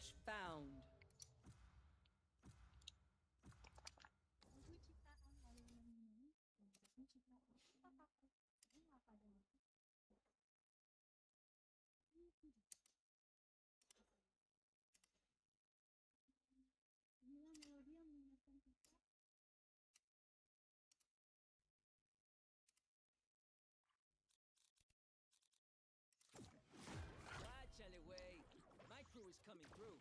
Match found. Watch alleyway. My crew is coming through.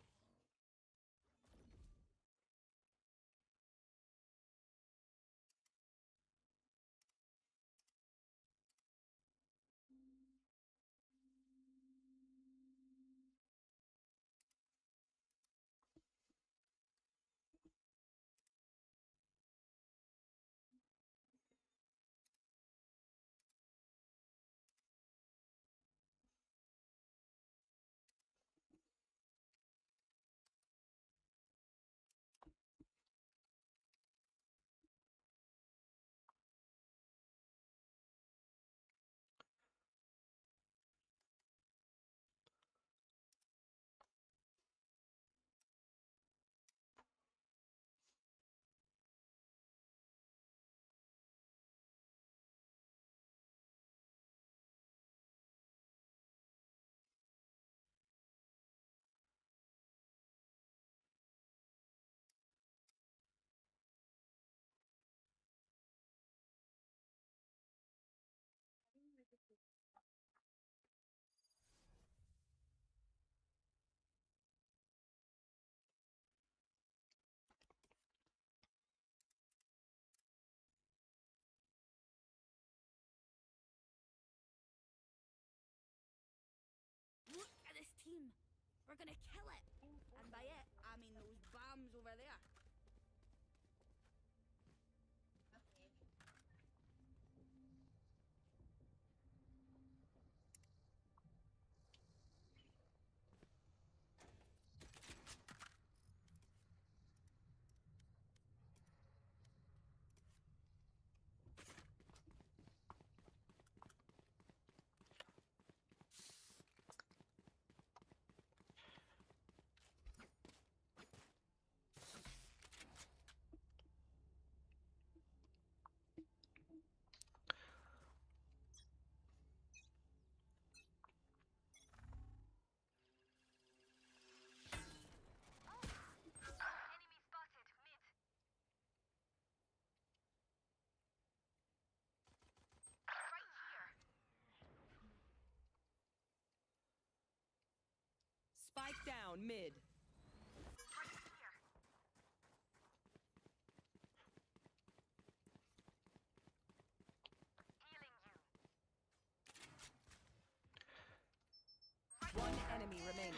Look at this team. We're gonna kill it. And by it, I mean those bombs over there. Spike down mid. One enemy remaining.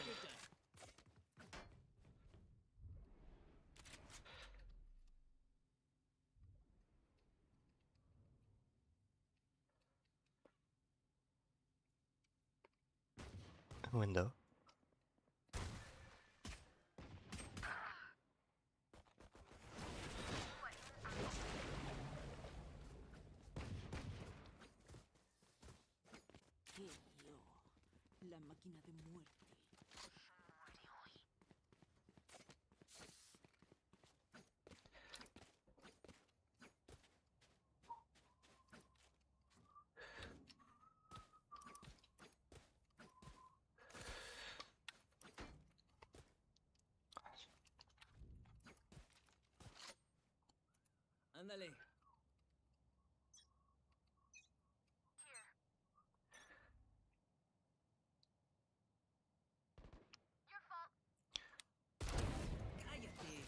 Window. La máquina de muerte. Ándale. Cállate.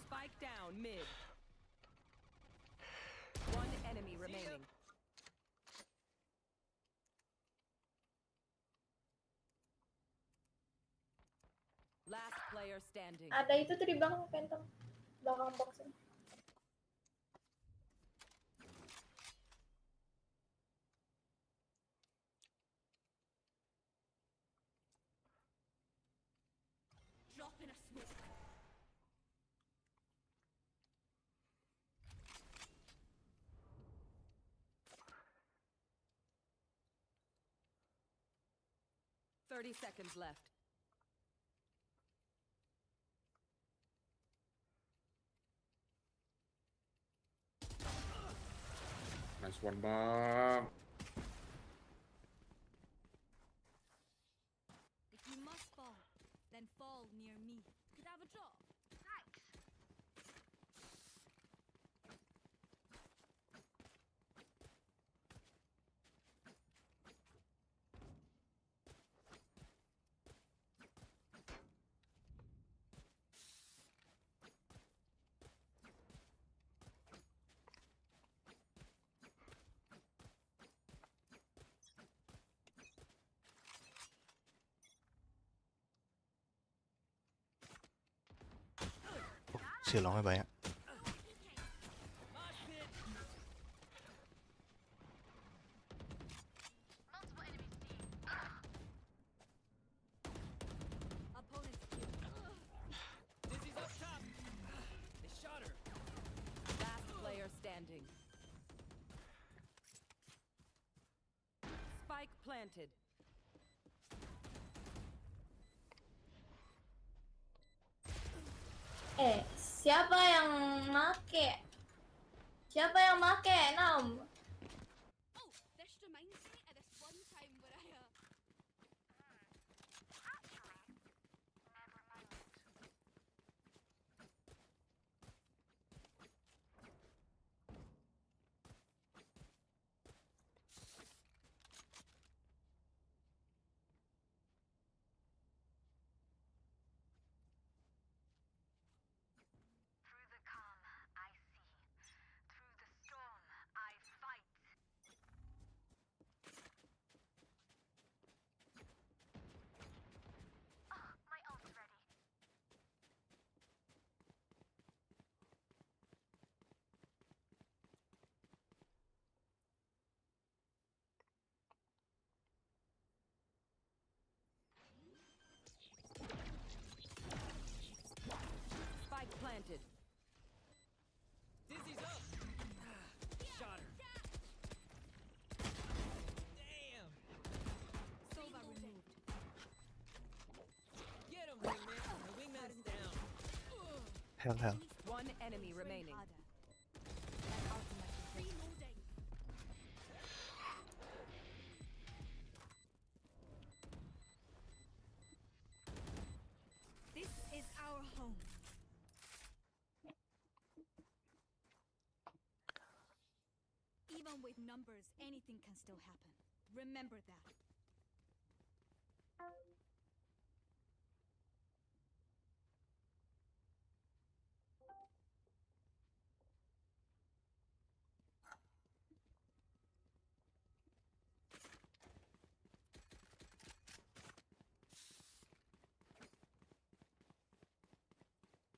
Spike down mid. One enemy remaining. Last player standing. Ada itu tadi bang phantom belakang boxing. 30 seconds left. Nice one bang. If you must fall, then fall near me. Could I have a drop? Thanks. Xin lỗi mấy bạn. Mosh pit. Opponent's killed. Dizzy's up top. They shot her. Last player standing. Spike planted. Siapa yang make? Siapa yang make, Nam? Oh, this reminds me of this one time where I Through the calm, I see. Through the storm, I fight. Oh, my ult's ready. Spike planted. Dizzy's up. Shot her. Damn. Sova removed. Get him, wingman. The wingman's down. Hell. One enemy remaining. Reloading. This is our home. Even with numbers, anything can still happen. Remember that.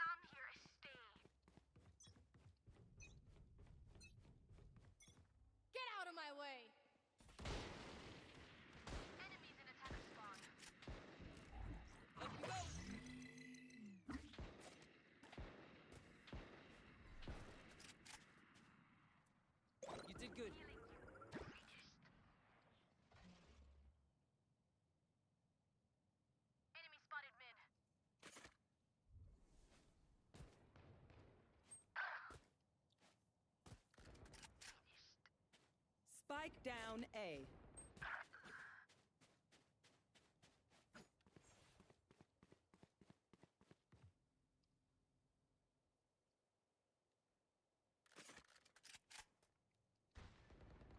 I'm here to stay. Get out of my way! Enemies in attack spawn. Up you go. You did good. Enemy spotted mid. Spike down A.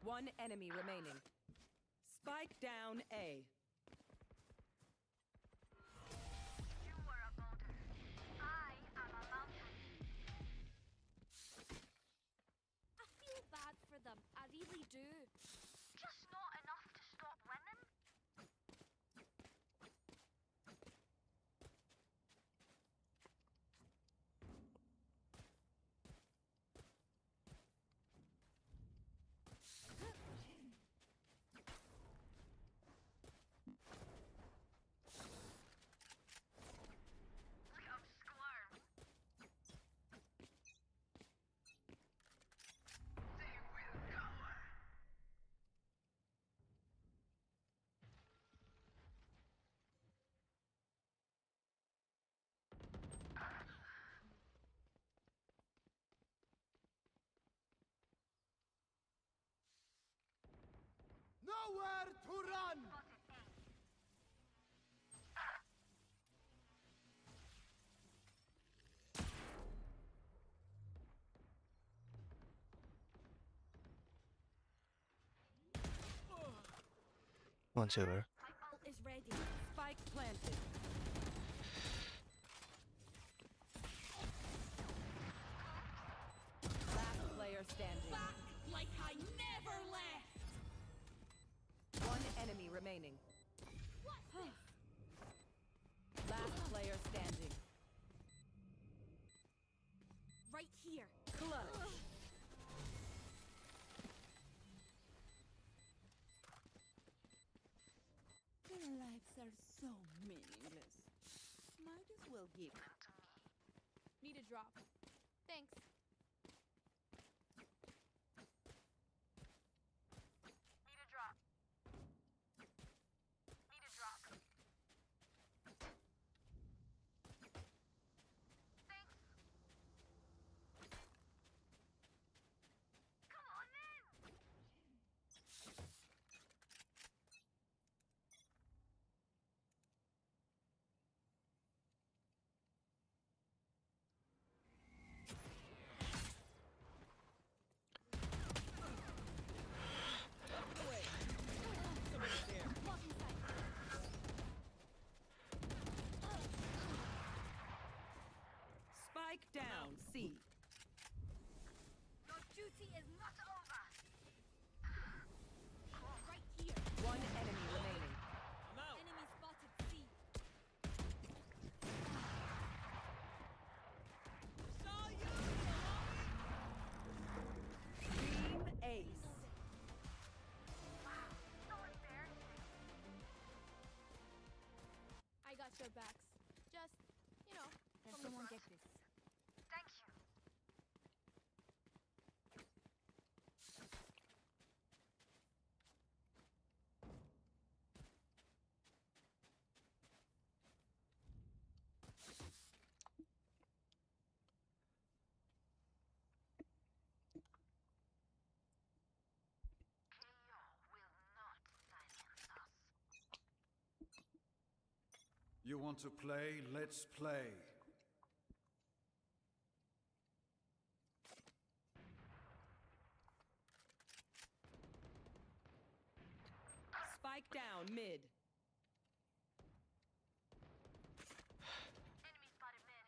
One enemy remaining. Spike down A. You are a boulder. I am a mountain. I feel bad for them. I really do. Just not enough to stop winning. One silver. Ult is ready. Spike planted. Last player standing. Back like I never left. One enemy remaining. What's this? Last player standing. Right here. Clutch. Their lives are so meaningless. Might as well give them to me. Need a drop. Thanks. Need a drop. Need a drop. Thanks. Come on then. Blocking sight. Spike down. C. Your duty is not over. Right here. One enemy remaining. I'm out. Enemy spotted C. Saw you. Team Ace. So embarrassing. I got your backs. Just, you know, Can from the someone front. get this? Thank you. KO will not silence us. You want to play? Let's play. Spike down. Mid. Enemy spotted mid.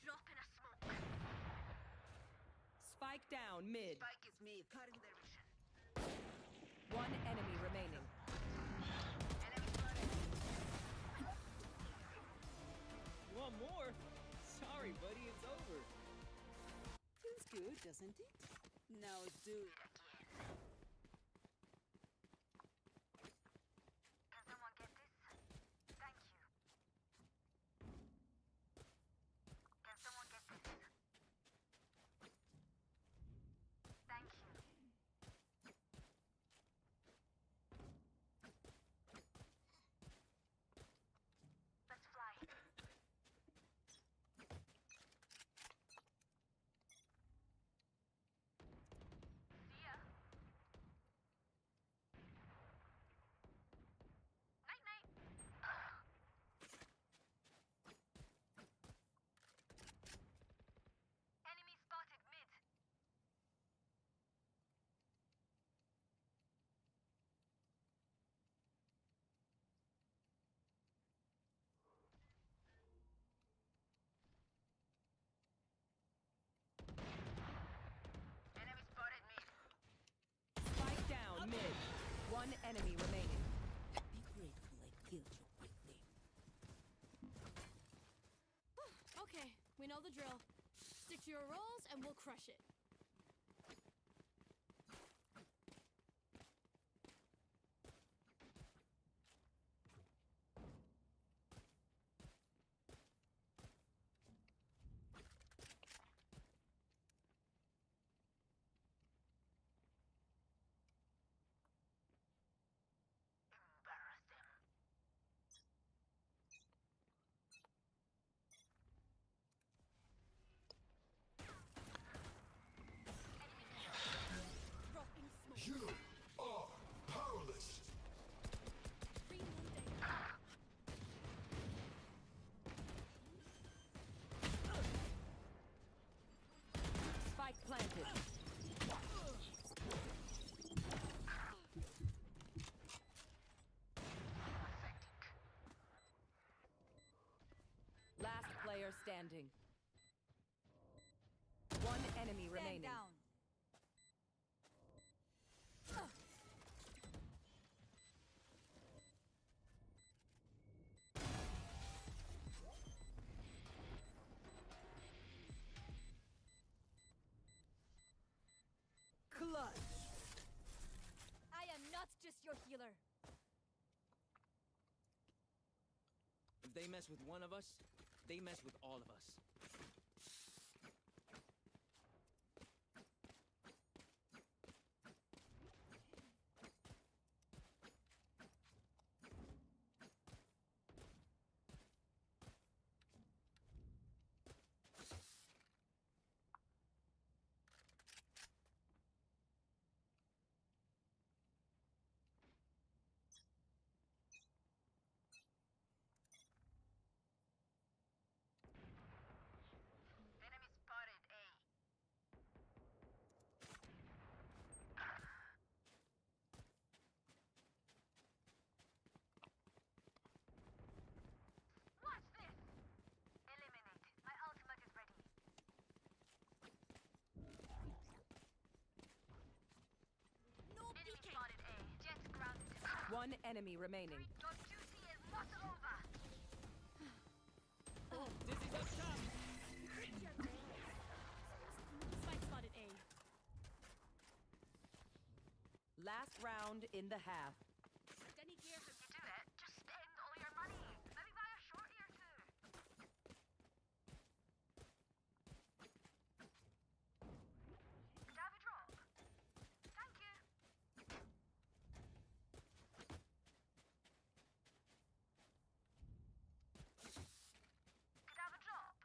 Drop in a smoke. Spike down. Mid. Spike is me. Cutting their vision. One enemy remaining. Enemy spotted. You want more? Sorry, buddy. It's over. Feels good, doesn't it? Now do it again. Can someone get this? Thank you. Can someone get this? Thank you. Let's fly. See ya. Night night. Enemy spotted mid. Enemy spotted mid. Spike down. Mid. One enemy remaining. Be grateful I killed you quickly. Okay, we know the drill. Stick to your roles and we'll crush it. Embarrass them. standing. One enemy Stand remaining. down. Clutch. I am not just your healer. If they mess with one of us, they mess with all of us. Enemy spotted A. Watch this! Eliminate. My ultimate is ready. No Enemy peeking. spotted A. Jet grounded. One enemy remaining. Your duty is not over. Dizzy's up top! Spike spotted A. Last round in the half. Danny gear has You do it, just spend all your money. Maybe buy a shorty or two. Could I have a drop? Thank you. Could I have a drop?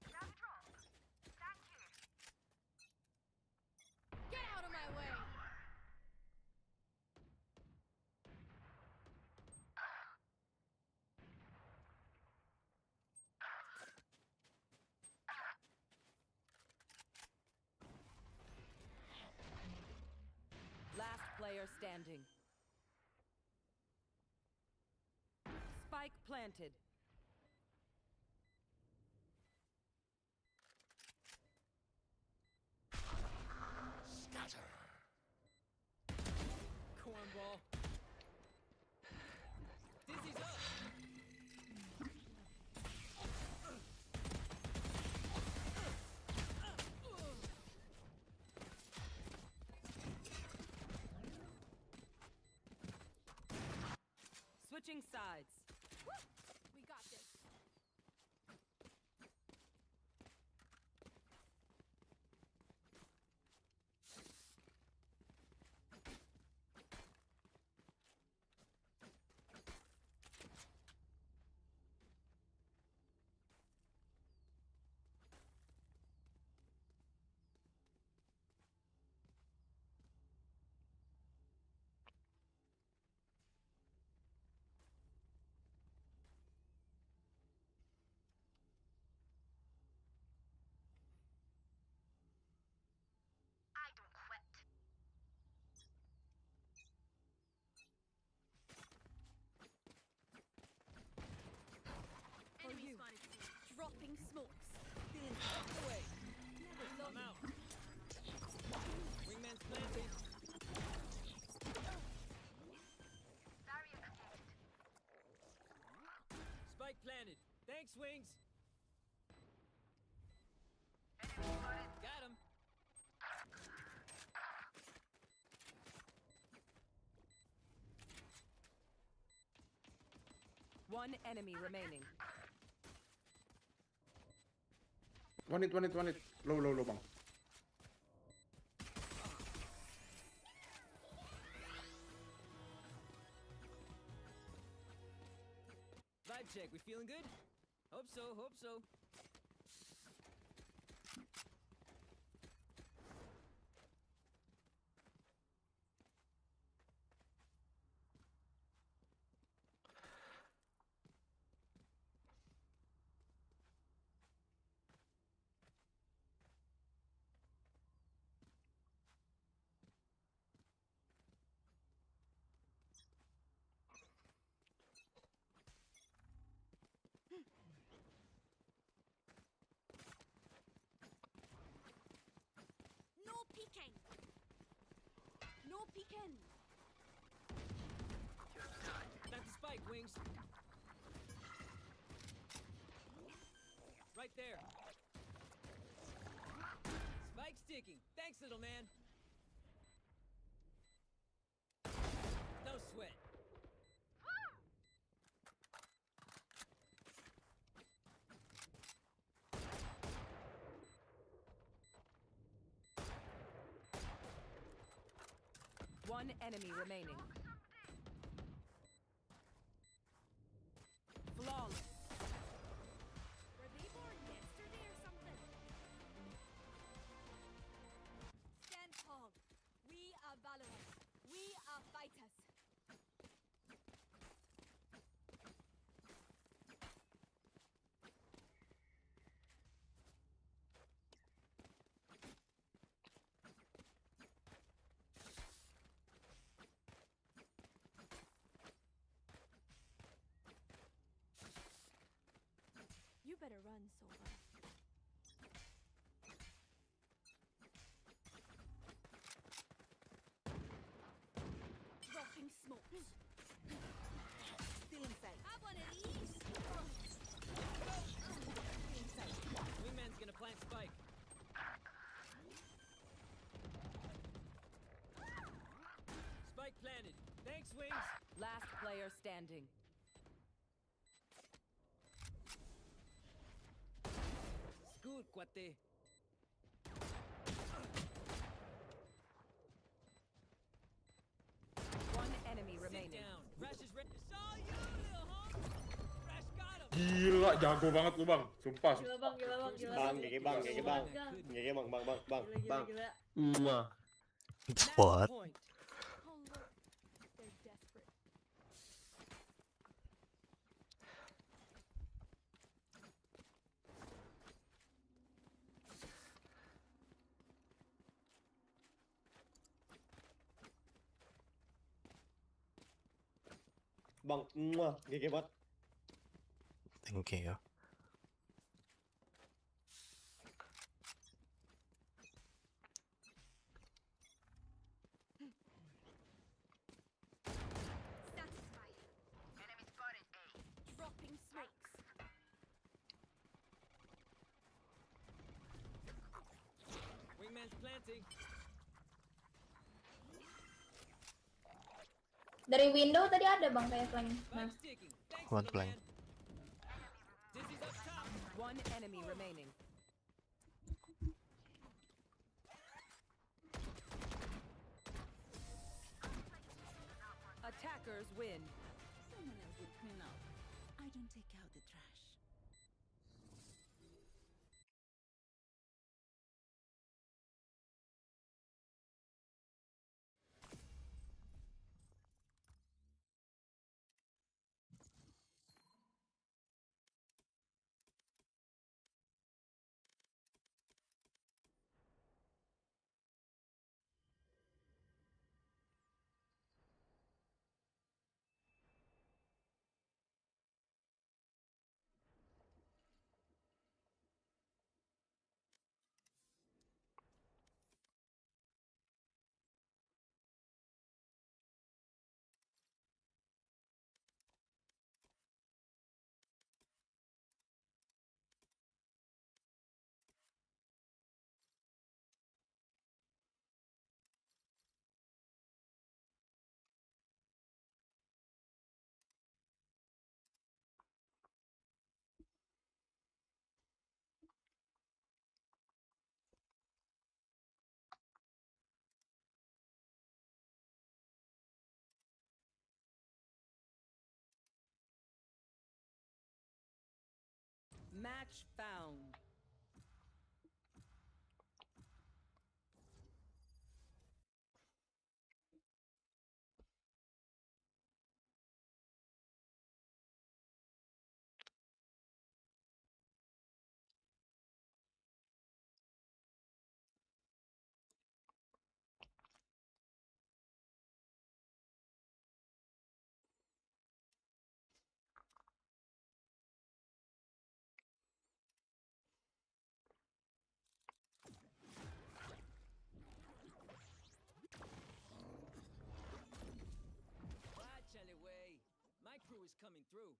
Could I have a drop? Thank you. get out of my way. Last player standing. Spike planted. Cornball. Dizzy's up! Switching sides. We got this. I don't quit. Enemy spotted C. Dropping smokes. Being out the way! I'm out! Wingman's planted! Barrier connected. Spike planted! Thanks, Wings! Enemy spotted. Got him! One enemy remaining. One it. Low, bang. Vibe check, we feeling good? Hope so. Double peeking. Time to spike, Wings. Right there. Spike's ticking. Thanks, little man. No sweat. One enemy remaining. Flawless. Were they born yesterday or something? Stand tall. We are valorous. We are fighters. You better run, Sova. Dropping smokes. Still in sight. Have one of these. Wingman's gonna plant spike. Spike planted. Thanks, Wings. Last player standing. Good, cuate. One enemy Sit remaining. down. Rash is ready. Saw you, little hunk. Rash got him. Gila, jago banget lu bang. Sumpah. Gila bang, gila bang, gila Bang, bang. gigi bang, gigi bang. Good. Gigi bang, bang, bang, bang, Gila, gila, bang. gila. Mwah. What? Point. Oh, look. They're desperate. Bang, mwah. Gigi bot. Thank you. Satisfied. Enemy spotted A. Dropping smokes. Wingman's planting. Dari window tadi ada bang kayak flank. Nah, Spike's ticking. Thanks, One little flank. man. Dizzy's up top. One enemy remaining. Attackers win. Someone else would clean up. I don't take out the trash. Match found. is coming through.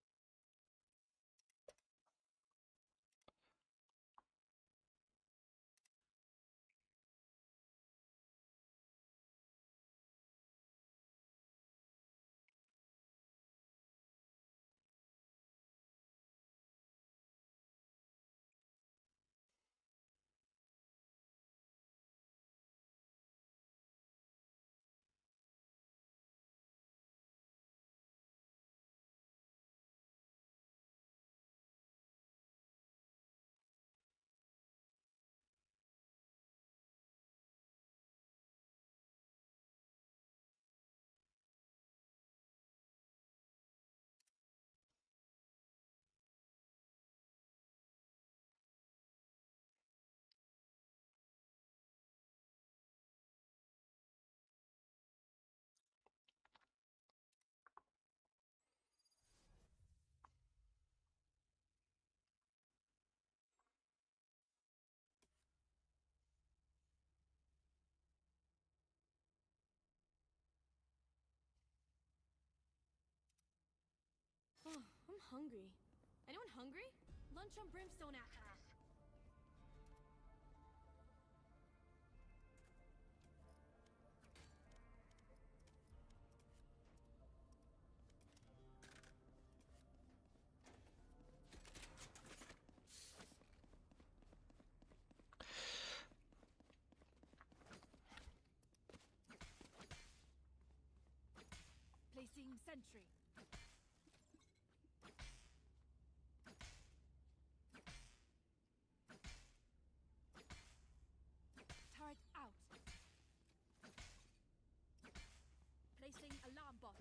Oh, I'm hungry. Anyone hungry? Lunch on Brimstone after this. Placing sentry. Turret out. Placing alarm bot.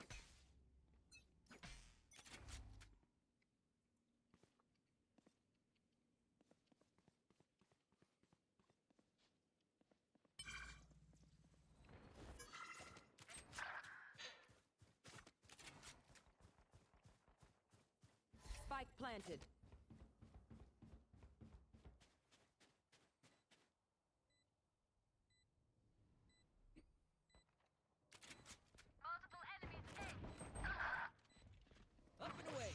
Spike planted. Multiple enemies A. Up and away.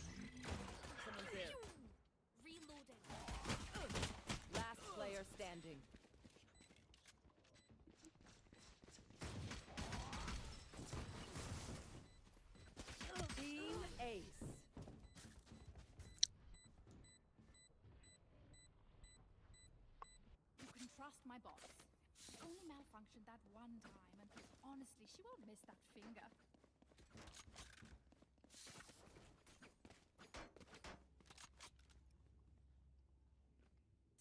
Someone's there. Reloading. Last player standing. Team Ace. You can trust my boss. She only malfunctioned that one time, and honestly, she won't miss that finger.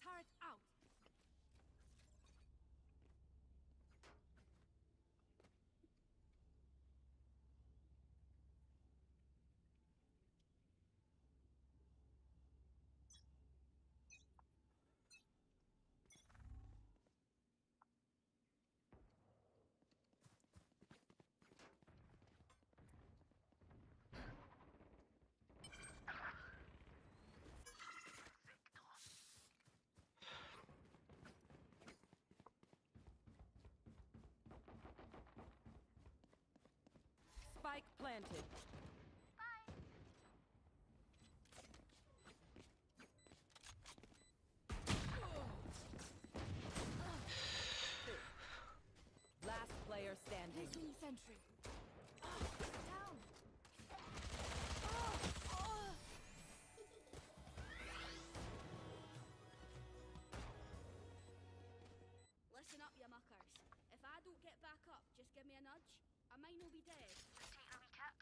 Turret out. Spike planted. Last player standing. Placing sentry. Down. Listen up, you muckers. If I don't get back up, just give me a nudge. I might not be dead. Take a recap.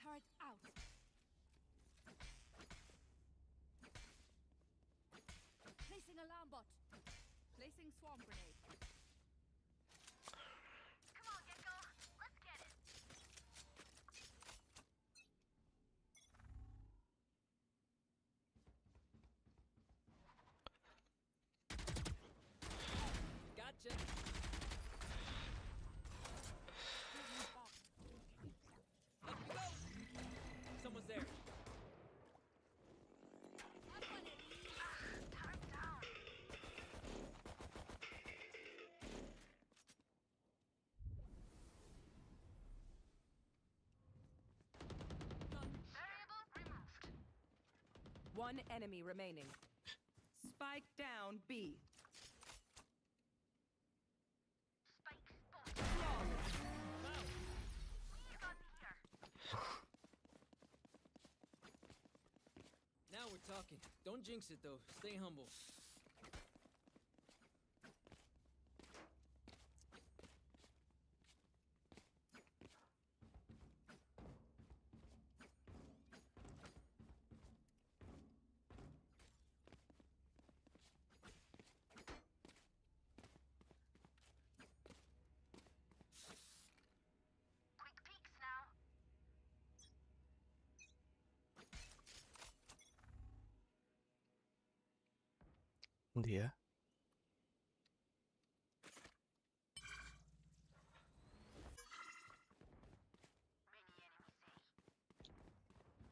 Turret out. One enemy remaining. Spike down B. Flawless. Now we're talking. Don't jinx it though. Stay humble. Quick peeks now. Dia. Many enemies say.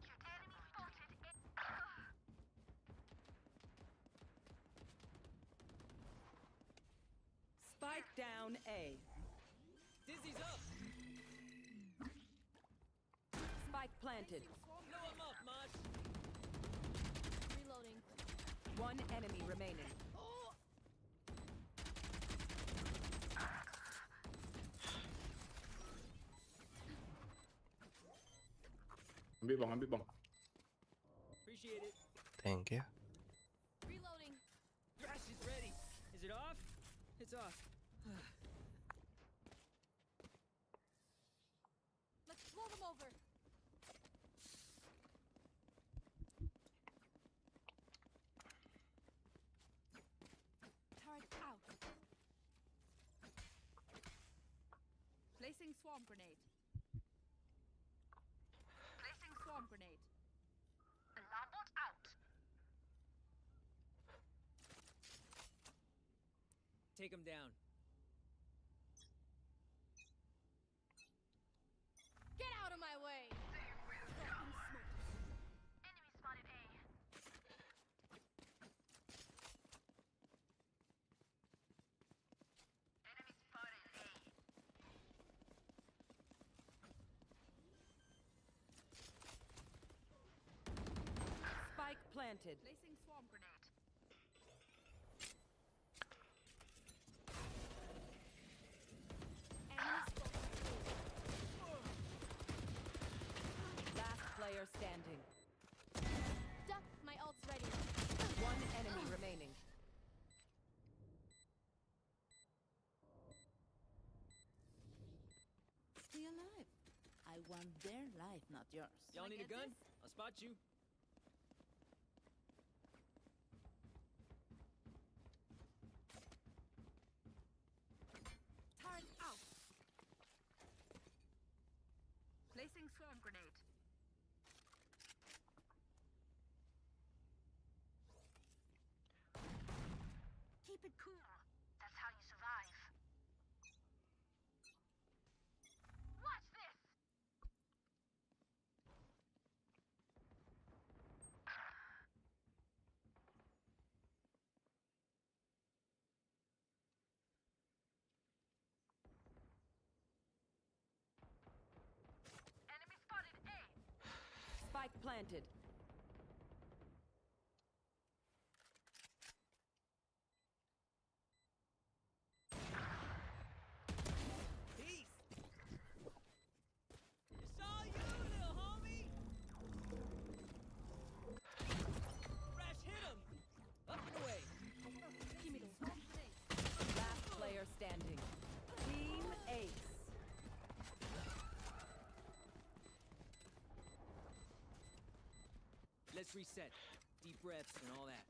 Cute enemy spotted. Spike down A. Dizzy's up. Spike planted. Blow him up, Mosh. Reloading. One enemy remaining. Ambil bang. Appreciate it. Thank you. Reloading. Thrash is ready. Is it off? It's off. Let's blow them over. Turret out. Placing swarm grenade. Placing swarm grenade. Alarm bot out. Take him down. Get out of my way. Enemy spotted A. Enemy spotted A. Spike planted. Placing swarm grenade. Enemy spotted. Last player standing. Duck, my ult's ready. One enemy remaining. Stay alive. I want their life, not yours. Y'all need a gun? I'll spot you. Turret out. Placing swarm grenade. Keep it cool. That's how you survive. Watch this. Enemy spotted A. Spike planted. Peace. It's all you, little homie. Thrash hit him. Up and away. Give me those swarm grenade. Last player standing. Team Ace. Let's reset. Deep breaths and all that.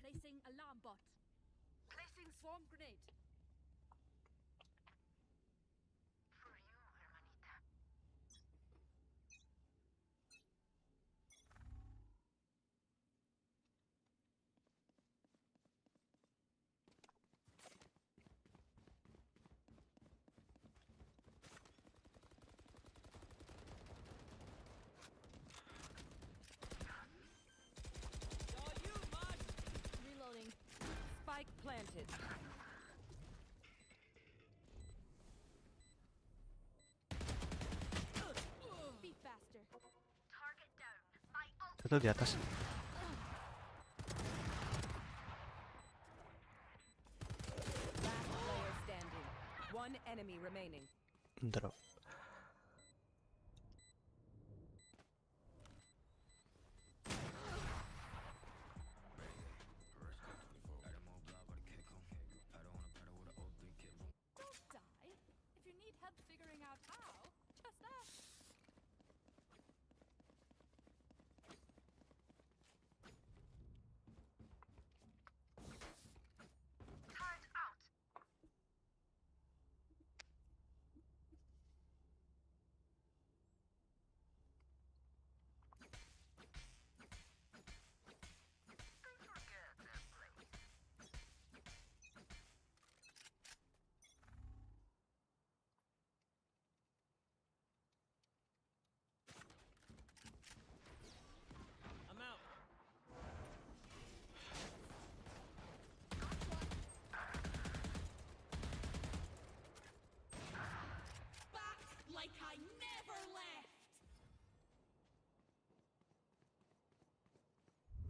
Placing alarm bot. Placing swarm grenade. For you, hermanita. planted. Be faster. Target down. My ult. Satu di atas. Last player standing. One enemy remaining. Drop. Don't die. If you need help figuring out how, just ask. Turret out. They forget their place. I'm out. Back like I never left.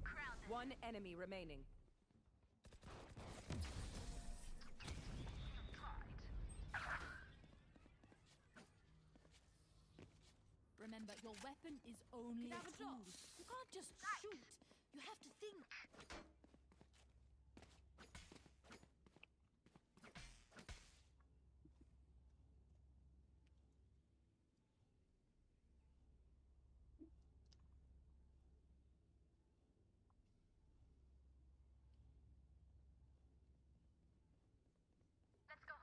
Crown them. One enemy remaining. Remember, your weapon is only Could a have a tool. drop. You can't just shoot. You have to think. Let's go.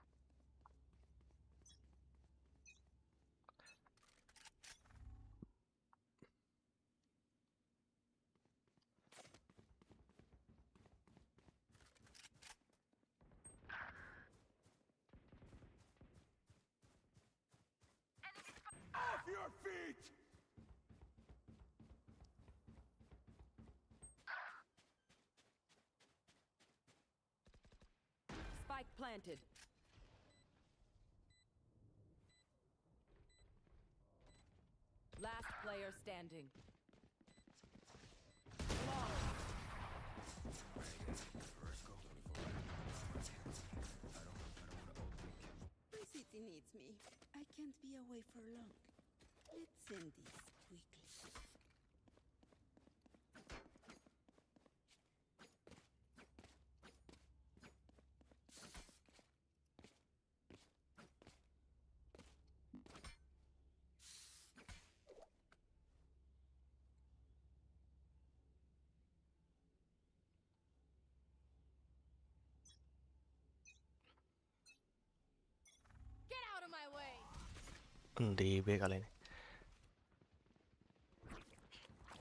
Off your feet! Spike planted. Last player standing. My city needs me. I can't be away for long. Let's send this quickly. Get out of my way. Di B kali ini.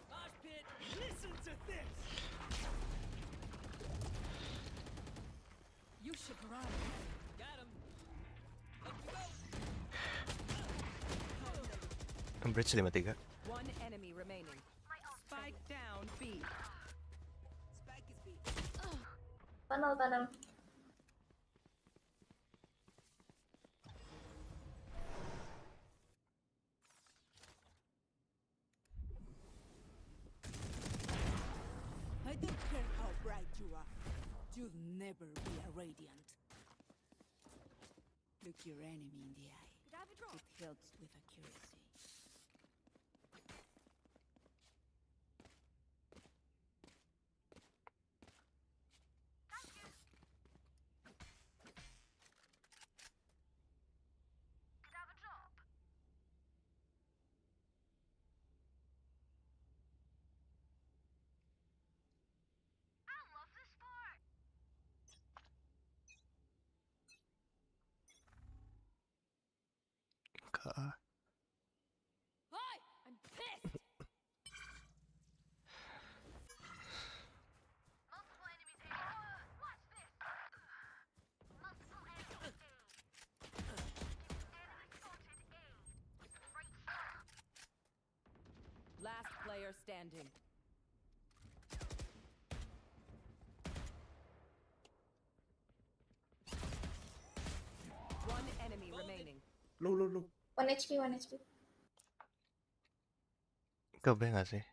Mosh pit, listen to this. You should run. Got him. Up you go. Bridge 53. One enemy remaining. Spike down B. Spike is B. Tunnel, tunnel. I don't care how bright you are. You'll never be a radiant. Look your enemy in the eye. Could have a drop. It helps with accuracy. Could have a drop. I love this sport. Ke A. Hi, I'm pissed. Multiple enemies A. Watch this. Multiple enemies A. Enemy spotted A. Right here. Last player standing. Low. 1 HP, 1 HP. Ke B nggak sih?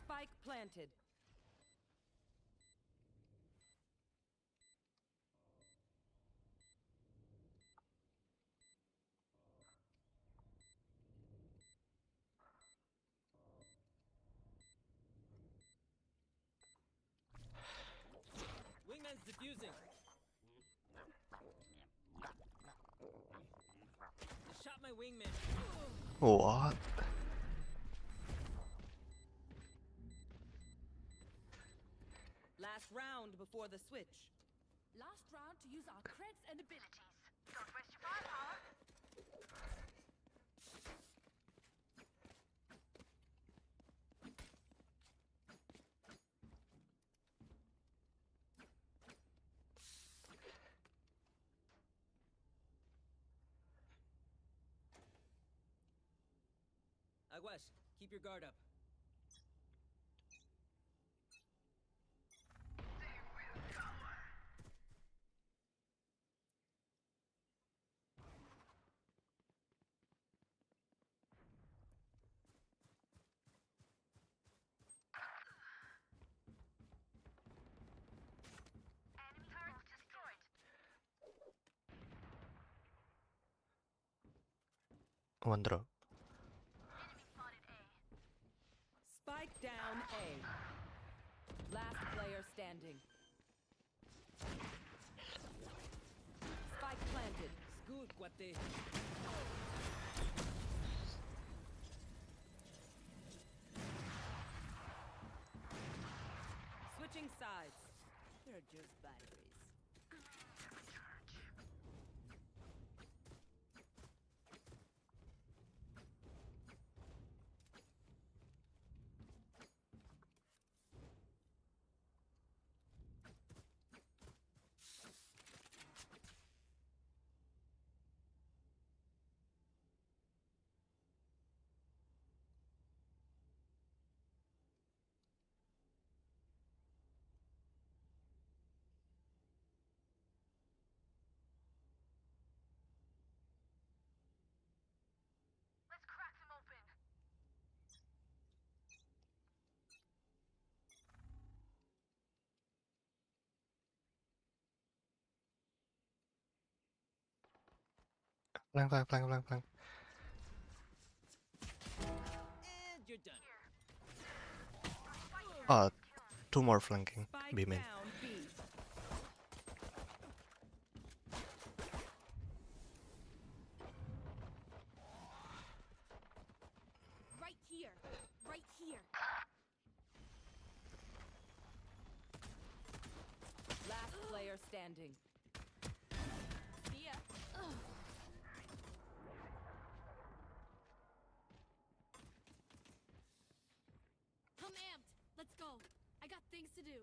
Spike planted. Wingman's defusing. Just shot my wingman. What? Last round before the switch. Last round to use our creds and abilities. Don't waste your firepower. Aguas, keep your guard up. Enemy turret destroyed. One drop. Enemy spotted A. Spike down A. Last player standing. Spike planted. Scoot, cuate. Switching sides. They're just batteries. Let's crack them open. Flank. And you're done. Two more flanking. Spike B main. down B. Right here. Right here. Last player standing. See ya. Ugh. I'm amped. Let's go. I got things to do.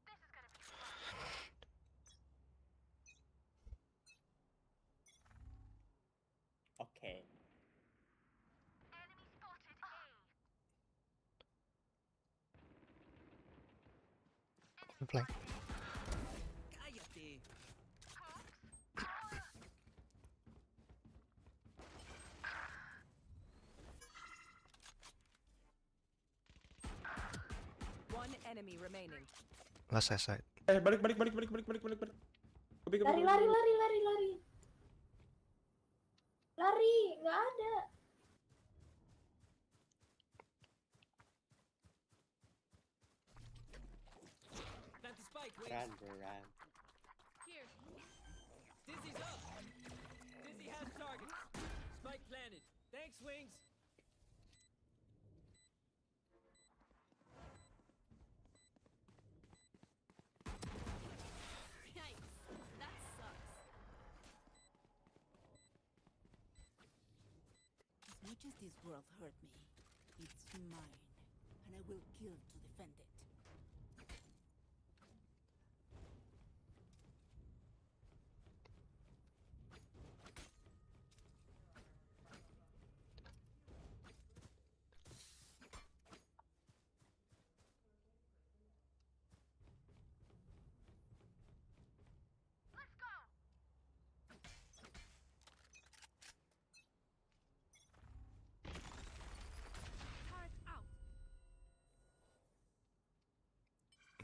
This is gonna be fun. Okay. Enemy spotted A. Flank. Cállate. One enemy remaining. Last side. Balik. Ke B. Lari. Lari, nggak ada. Plant the spike, Wings. Run, bro, run. Here. Dizzy's up. Dizzy has targets. Spike planted. Thanks, Wings. Yikes. That sucks. much as this world hurt me, it's mine, and I will kill to defend it. Let's go. Turret out.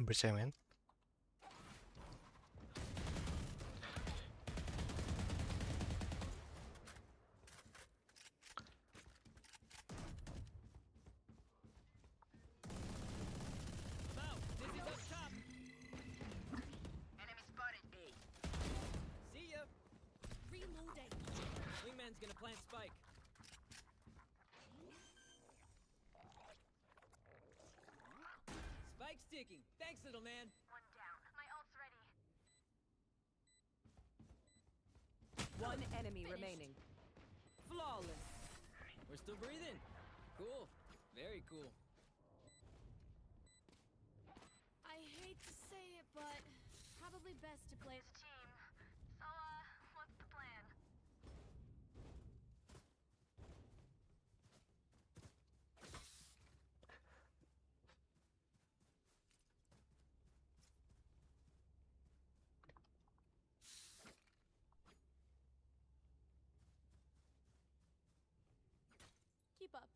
Bersih man. I'm out. Dizzy's up top. Enemy spotted A. See ya. Reloading. Wingman's gonna plant spike. Spike's ticking. Thanks, little man. One down. My ult's ready. One enemy remaining. Flawless. We're still breathing. Cool. Very cool. I hate to say it, but probably best to play. It's a team. So, what's the plan? Keep up.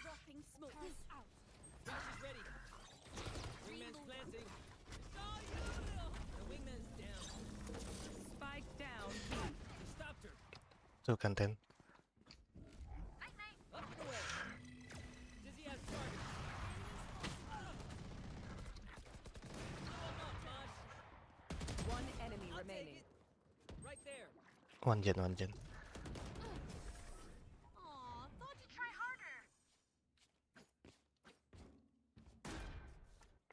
Dropping smoke. Turret out. Flash is ready. Wingman's planting. Saw you! The wingman's down. Spike down B. He stopped her. Two content. Night night. Up and away. Dizzy has target. Blow him up, Mosh. One enemy I'll remaining. take it. Right there. One gen, one gen. Aw, thought you Try harder.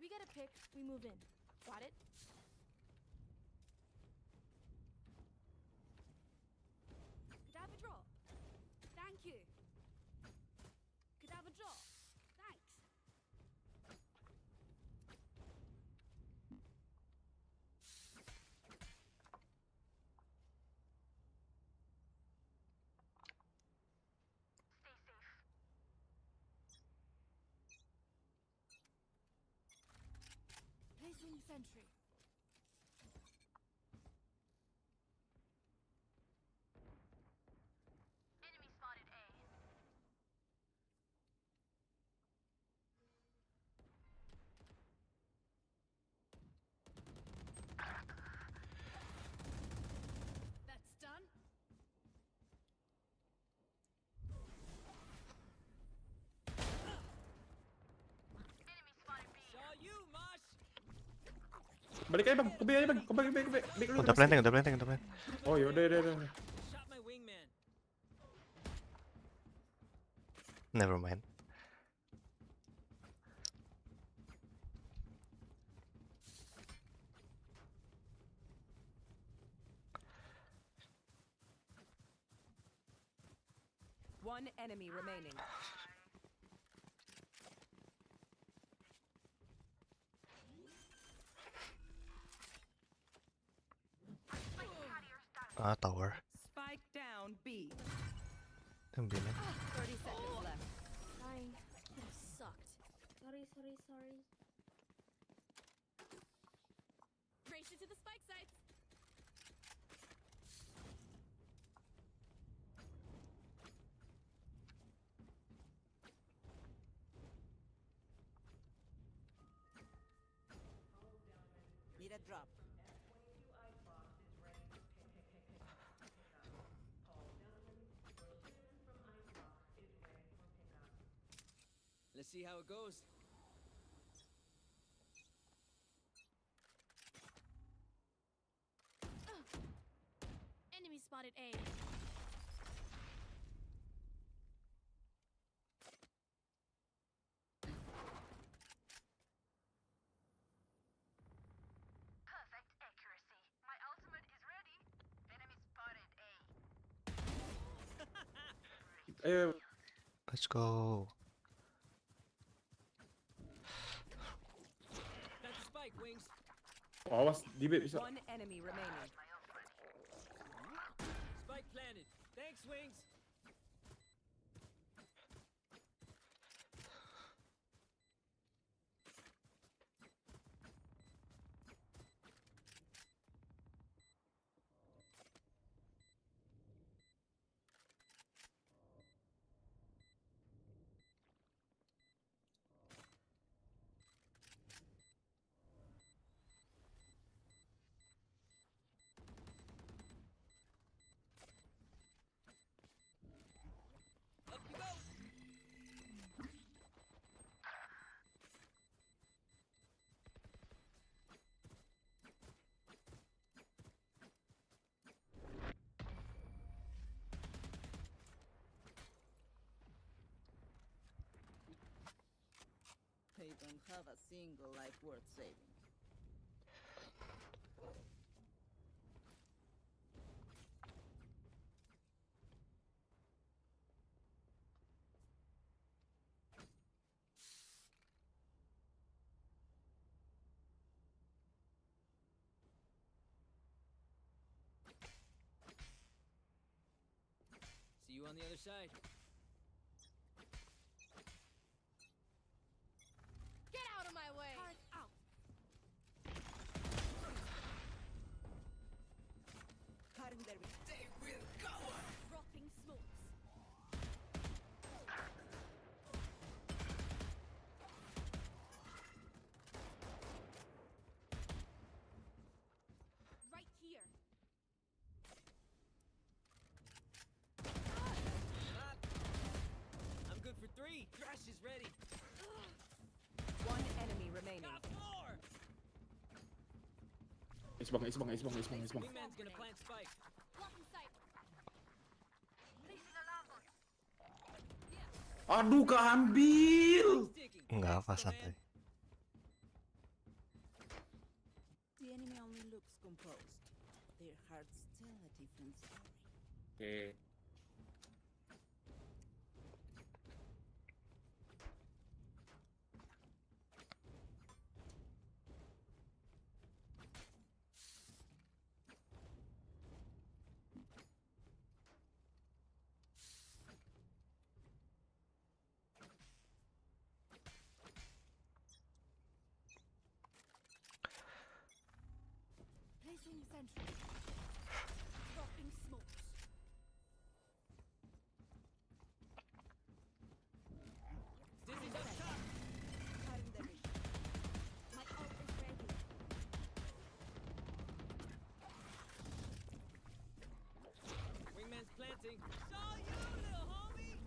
We get a pick, we move in. Got it? Could I have a draw? Thank you. Could I have a draw? Thanks. Stay safe. Placing sentry. Enemy spotted A. That's done. Enemy spotted B. Saw you, Mosh. Balik aja bang, ke B aja bang, ke B, B, B, B dulu. Udah planting, udah planting, udah planting. Oh yaudah, yaudah, yaudah. Shot my wingman. Never mind. One enemy remaining. Ah, tower. Spike down B. Yang B man. 30 seconds left. Dying. Could have sucked. Sorry. Race into the spike sites. Need a drop. Let's see how it goes. Enemy spotted A. Let's go. Got the spike, Wings. Oh, awas di B bisa. One enemy remaining. Spike planted. Thanks, Wings. Up you go. They don't have a single life worth saving. See you on the other side. Get out of my way! Hard out. Cutting their Dropping smokes. Right here. I'm good for 3. Thrash is ready. One enemy remaining. Got a floor. Ace bang. Wingman's gonna plant spike. Blocking sight. Aduh, keambil. Sticking. Enggak apa, Go, santai. man. The enemy only looks composed. Their hearts tell a different story. Oke. Placing sentry. Dropping smokes. Dizzy's up top. Cutting their vision. My ult is ready. Wingman's planting. Saw you, little homie.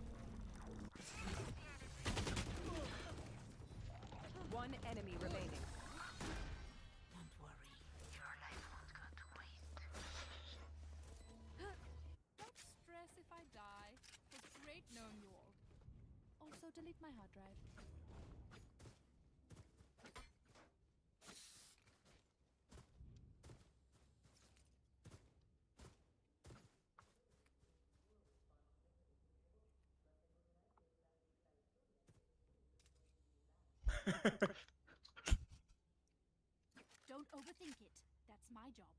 One enemy remaining. Don't worry. Don't stress if I die. It was great knowing you all. Also, delete my hard drive. Don't overthink it. That's my job.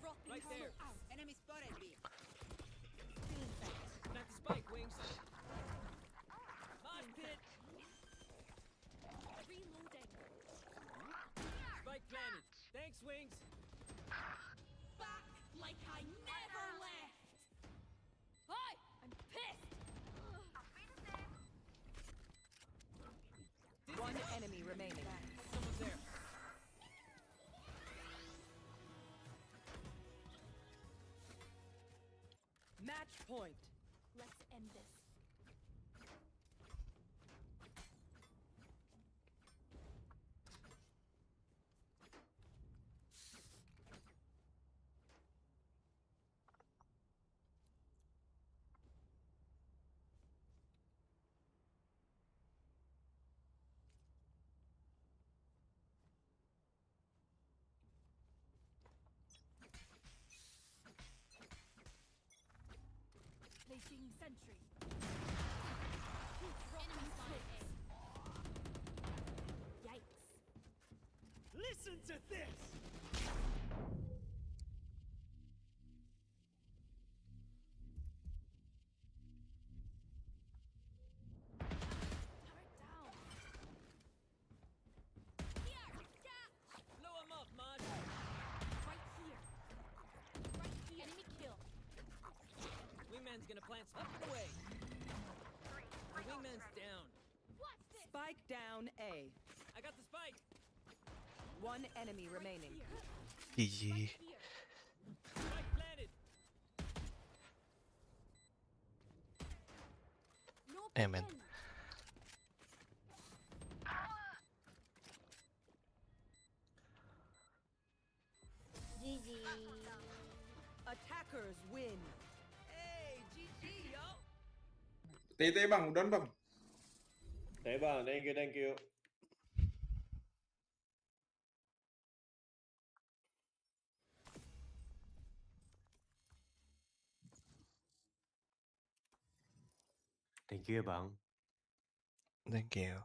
Dropping Right there. out. Enemy spotted B. Plant the spike, Wings. Mosh pit. Reloading. Spike planted. Thanks, Wings. Back like I never left. Hi, I'm pissed. One enemy remaining. Someone's there. Match point. Let's end this. Placing sentry. Enemy spotted A. Yikes. Listen to this! Turret down. Here! Gap! Blow him up, Mud! Right here. Right here. Enemy kill. Wingman's gonna plant up and away. The wingman's down. Watch this! Spike down A. I got the spike. One enemy remaining. GG. Here. Spike planted. No Amen. pretend. GG. Attackers win. Hey, GG, yo! Tê bang, udah bang. Thế bang, thank you, thank you. Thank you bang. Thank you.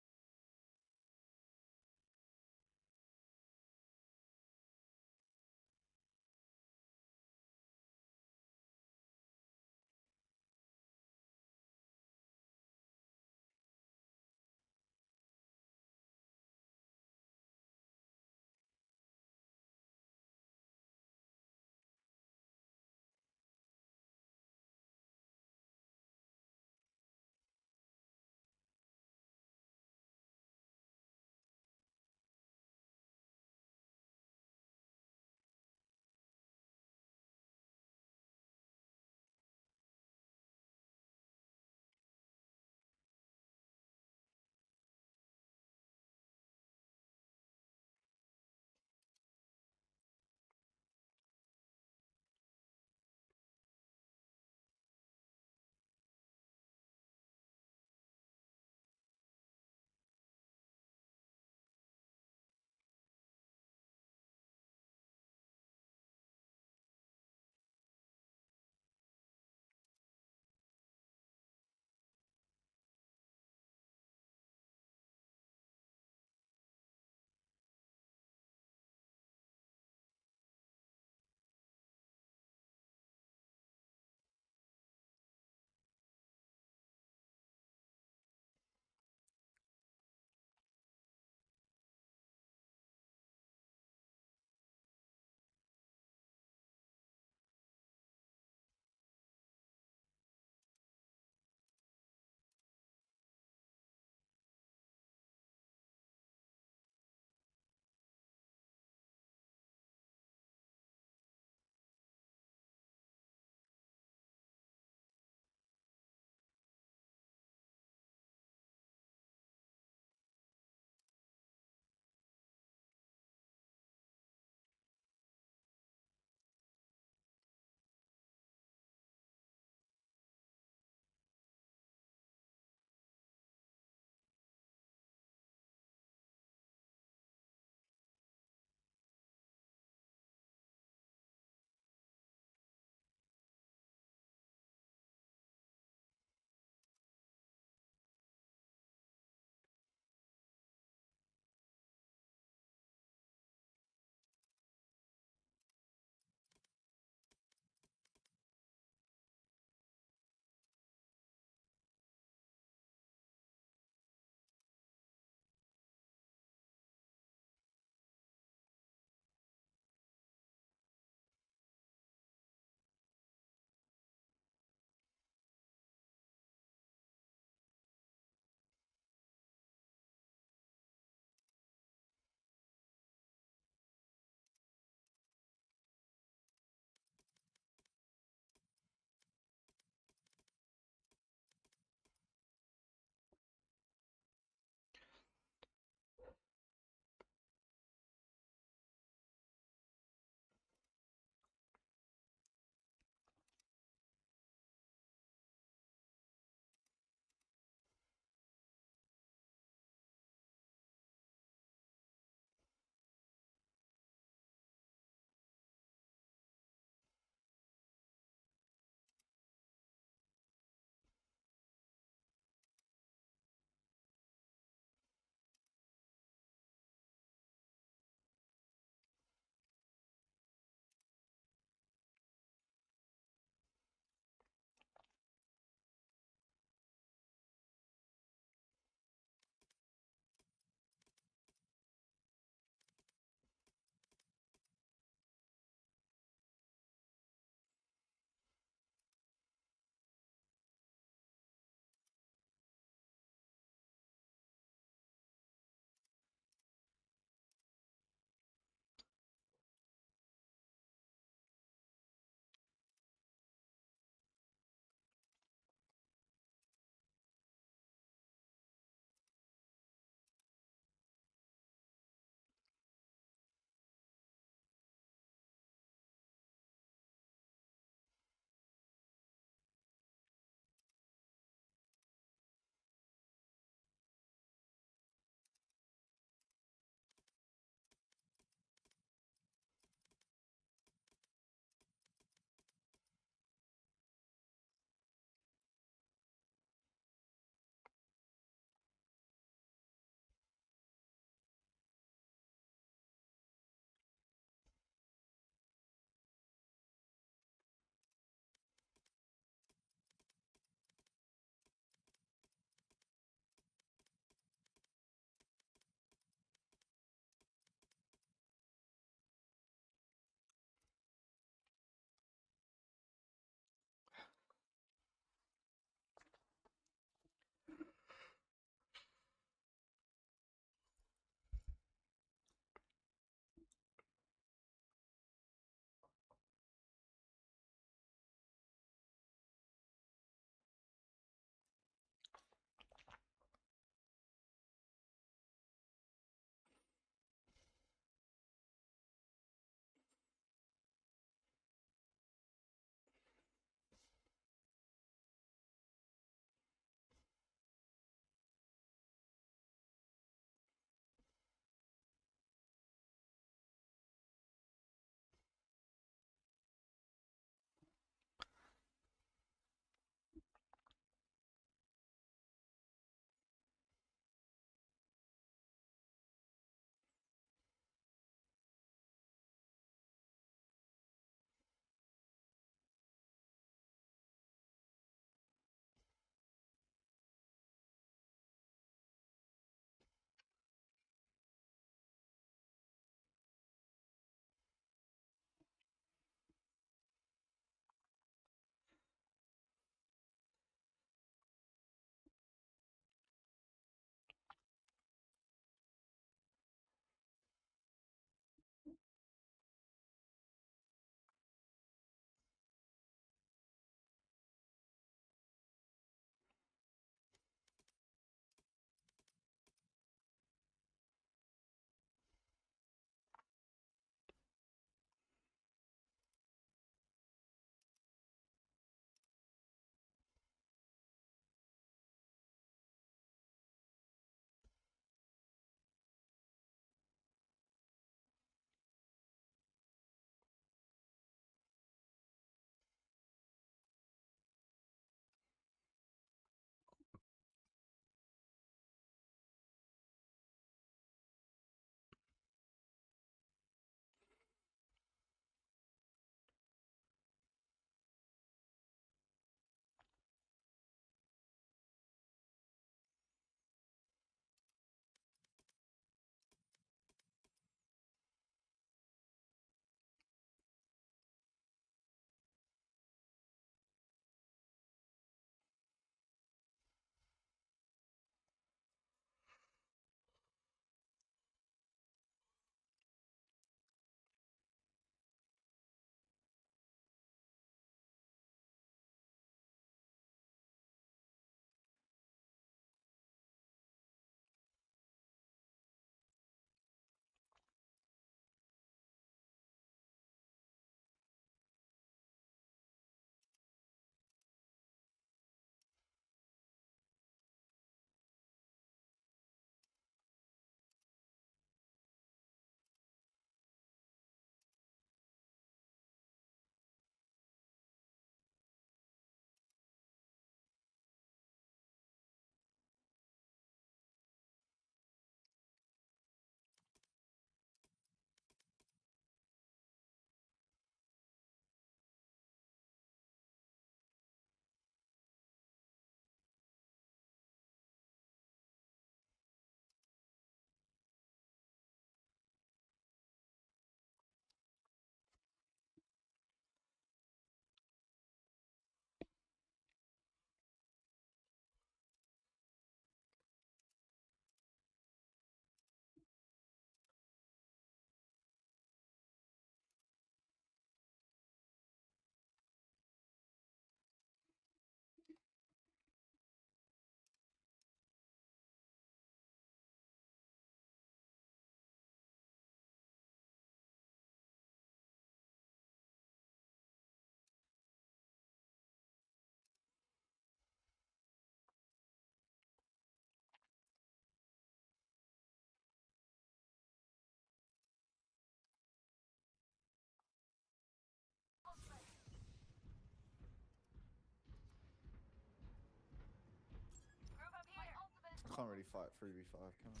can't really fight 3v5, can I?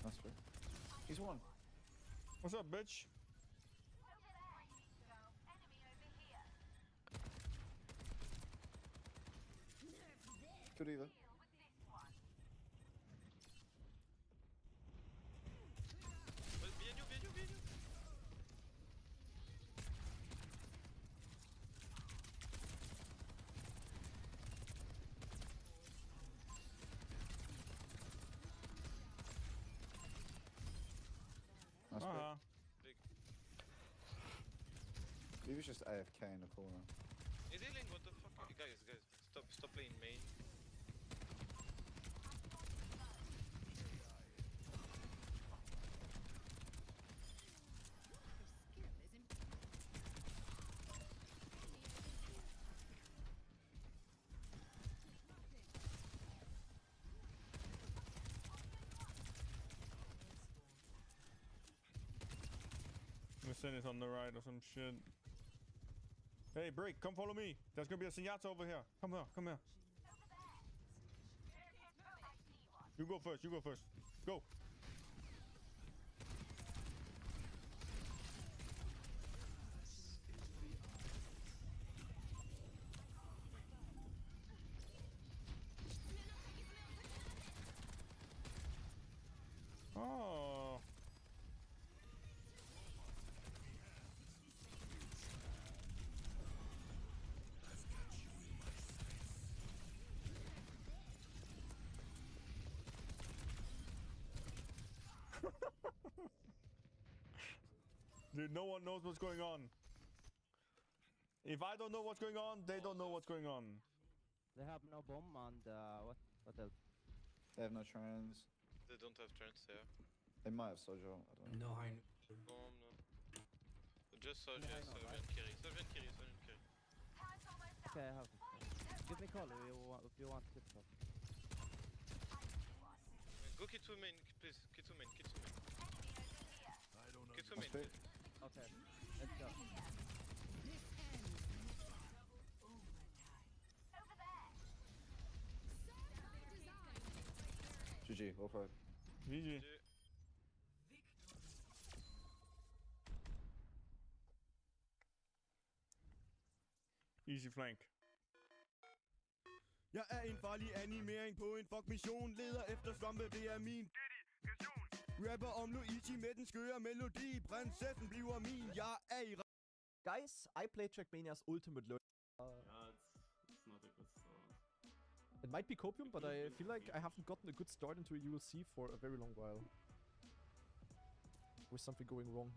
That's fair. He's one. What's up, bitch? Could either. That's big. He was just AFK in the corner. Is he link? What the fuck? Guys, stop playing main. Sin is on the right or some shit. Hey, Break, come follow me. There's gonna be a Senyata over here. Come here, come here. You go first, you go first. Go. Oh. Dude, no one knows what's going on. If I don't know what's going on, they don't know what's going on. They have no bomb and what else? They have no trans. They don't have turns there. They might have Sojo, I don't know. No, I No. Just Sojo, Sojo and Kiri. Sojo and Kiri, Sojo and Kiri. Okay, I have. Give me call if you want to talk. Go Kitsu main, please. Kitsu main, Kitsu main. Kitsu main, please. Okay, let's go. GG, well played. GG. Easy flank. Jeg er en farlig animering på en fuck mission. Leder efter svampe, det er min dedikation. Rapper om Luigi med den skøre melodi. Prinsessen bliver min, jeg er i... Guys, I played Trackmania's Ultimate Learn. Yeah, it's not a good start. It might be copium, but I feel like I haven't gotten a good start into a ULC for a very long while. With something going wrong.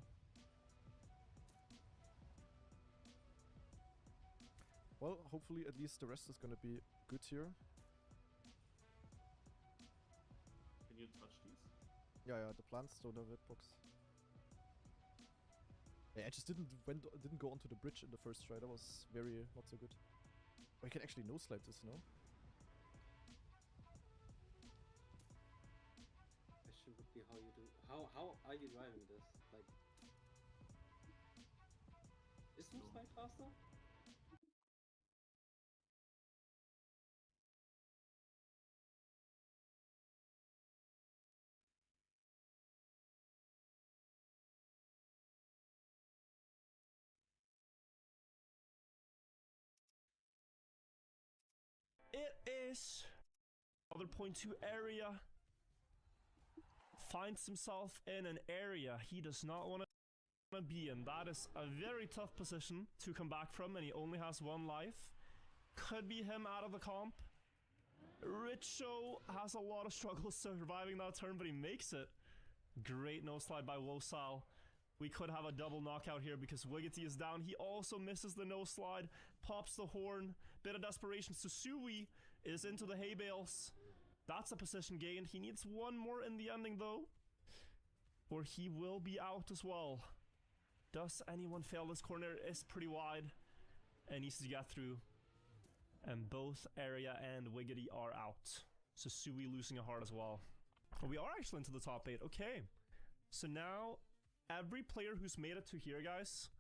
Well, hopefully at least the rest is gonna be good here. Can you touch these? Yeah, the plants don't have hitbox. Yeah, I just didn't go onto the bridge in the first try. That was very not so good. Oh, you can actually no slide this, no? Question would be how you do. How are you driving this? Like, is no slide faster? It is other point two area. Finds himself in an area he does not want to be in. That is a very tough position to come back from, and he only has one life. Could be him out of the comp. Richo has a lot of struggles surviving that turn, but he makes it. Great no slide by Wosal. We could have a double knockout here because Wiggity is down. He also misses the no slide, pops the horn. Bit of desperation. Susui is into the hay bales. That's a position gained. He needs one more in the ending though, or he will be out as well. Does anyone fail? This corner is pretty wide and needs to get through. And both Area and Wiggity are out. Susui losing a heart as well. We are actually into the top 8. Okay. So now every player who's made it to here, guys,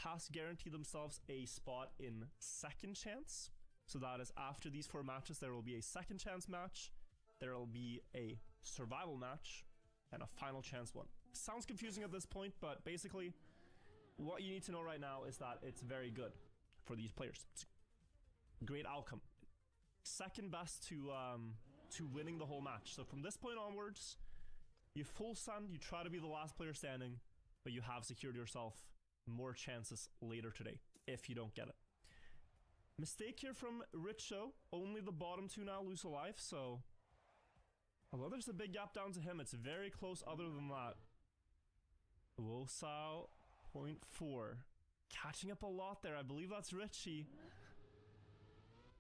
has guaranteed themselves a spot in second chance. So that is after these 4 matches, there will be a second chance match, there will be a survival match, and a final chance one. Sounds confusing at this point, but basically, what you need to know right now is that it's very good for these players. It's a great outcome. Second best to winning the whole match. So from this point onwards, you full send, you try to be the last player standing, but you have secured yourself more chances later today, if you don't get it. Mistake here from Richo. Only the bottom 2 now lose a life, so... although there's a big gap down to him, it's very close other than that. Wosao, 0.4. Catching up a lot there, I believe that's Richie.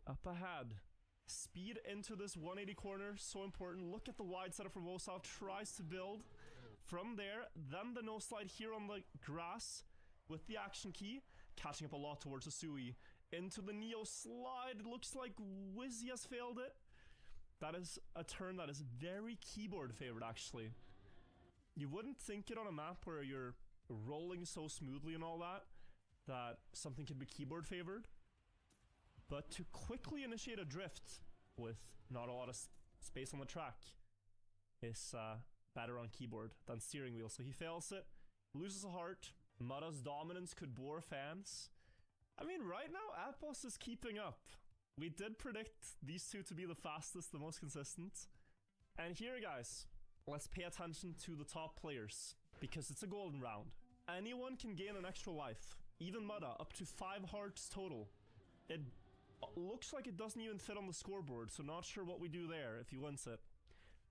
Up ahead. Speed into this 180 corner, so important. Look at the wide setup from Wosao, tries to build. From there, then the no slide here on the grass with the action key. Catching up a lot towards Usui. Into the Neo slide, looks like Wizzy has failed it. That is a turn that is very keyboard favored, actually. You wouldn't think it on a map where you're rolling so smoothly and all that, that something could be keyboard favored. But to quickly initiate a drift with not a lot of space on the track is better on keyboard than steering wheel. So he fails it, loses a heart. Mudda's dominance could bore fans. I mean, right now, Apos is keeping up. We did predict these two to be the fastest, the most consistent. And here, guys, let's pay attention to the top players, because it's a golden round. Anyone can gain an extra life, even Mudda, up to 5 hearts total. It looks like it doesn't even fit on the scoreboard, so not sure what we do there if he wins it.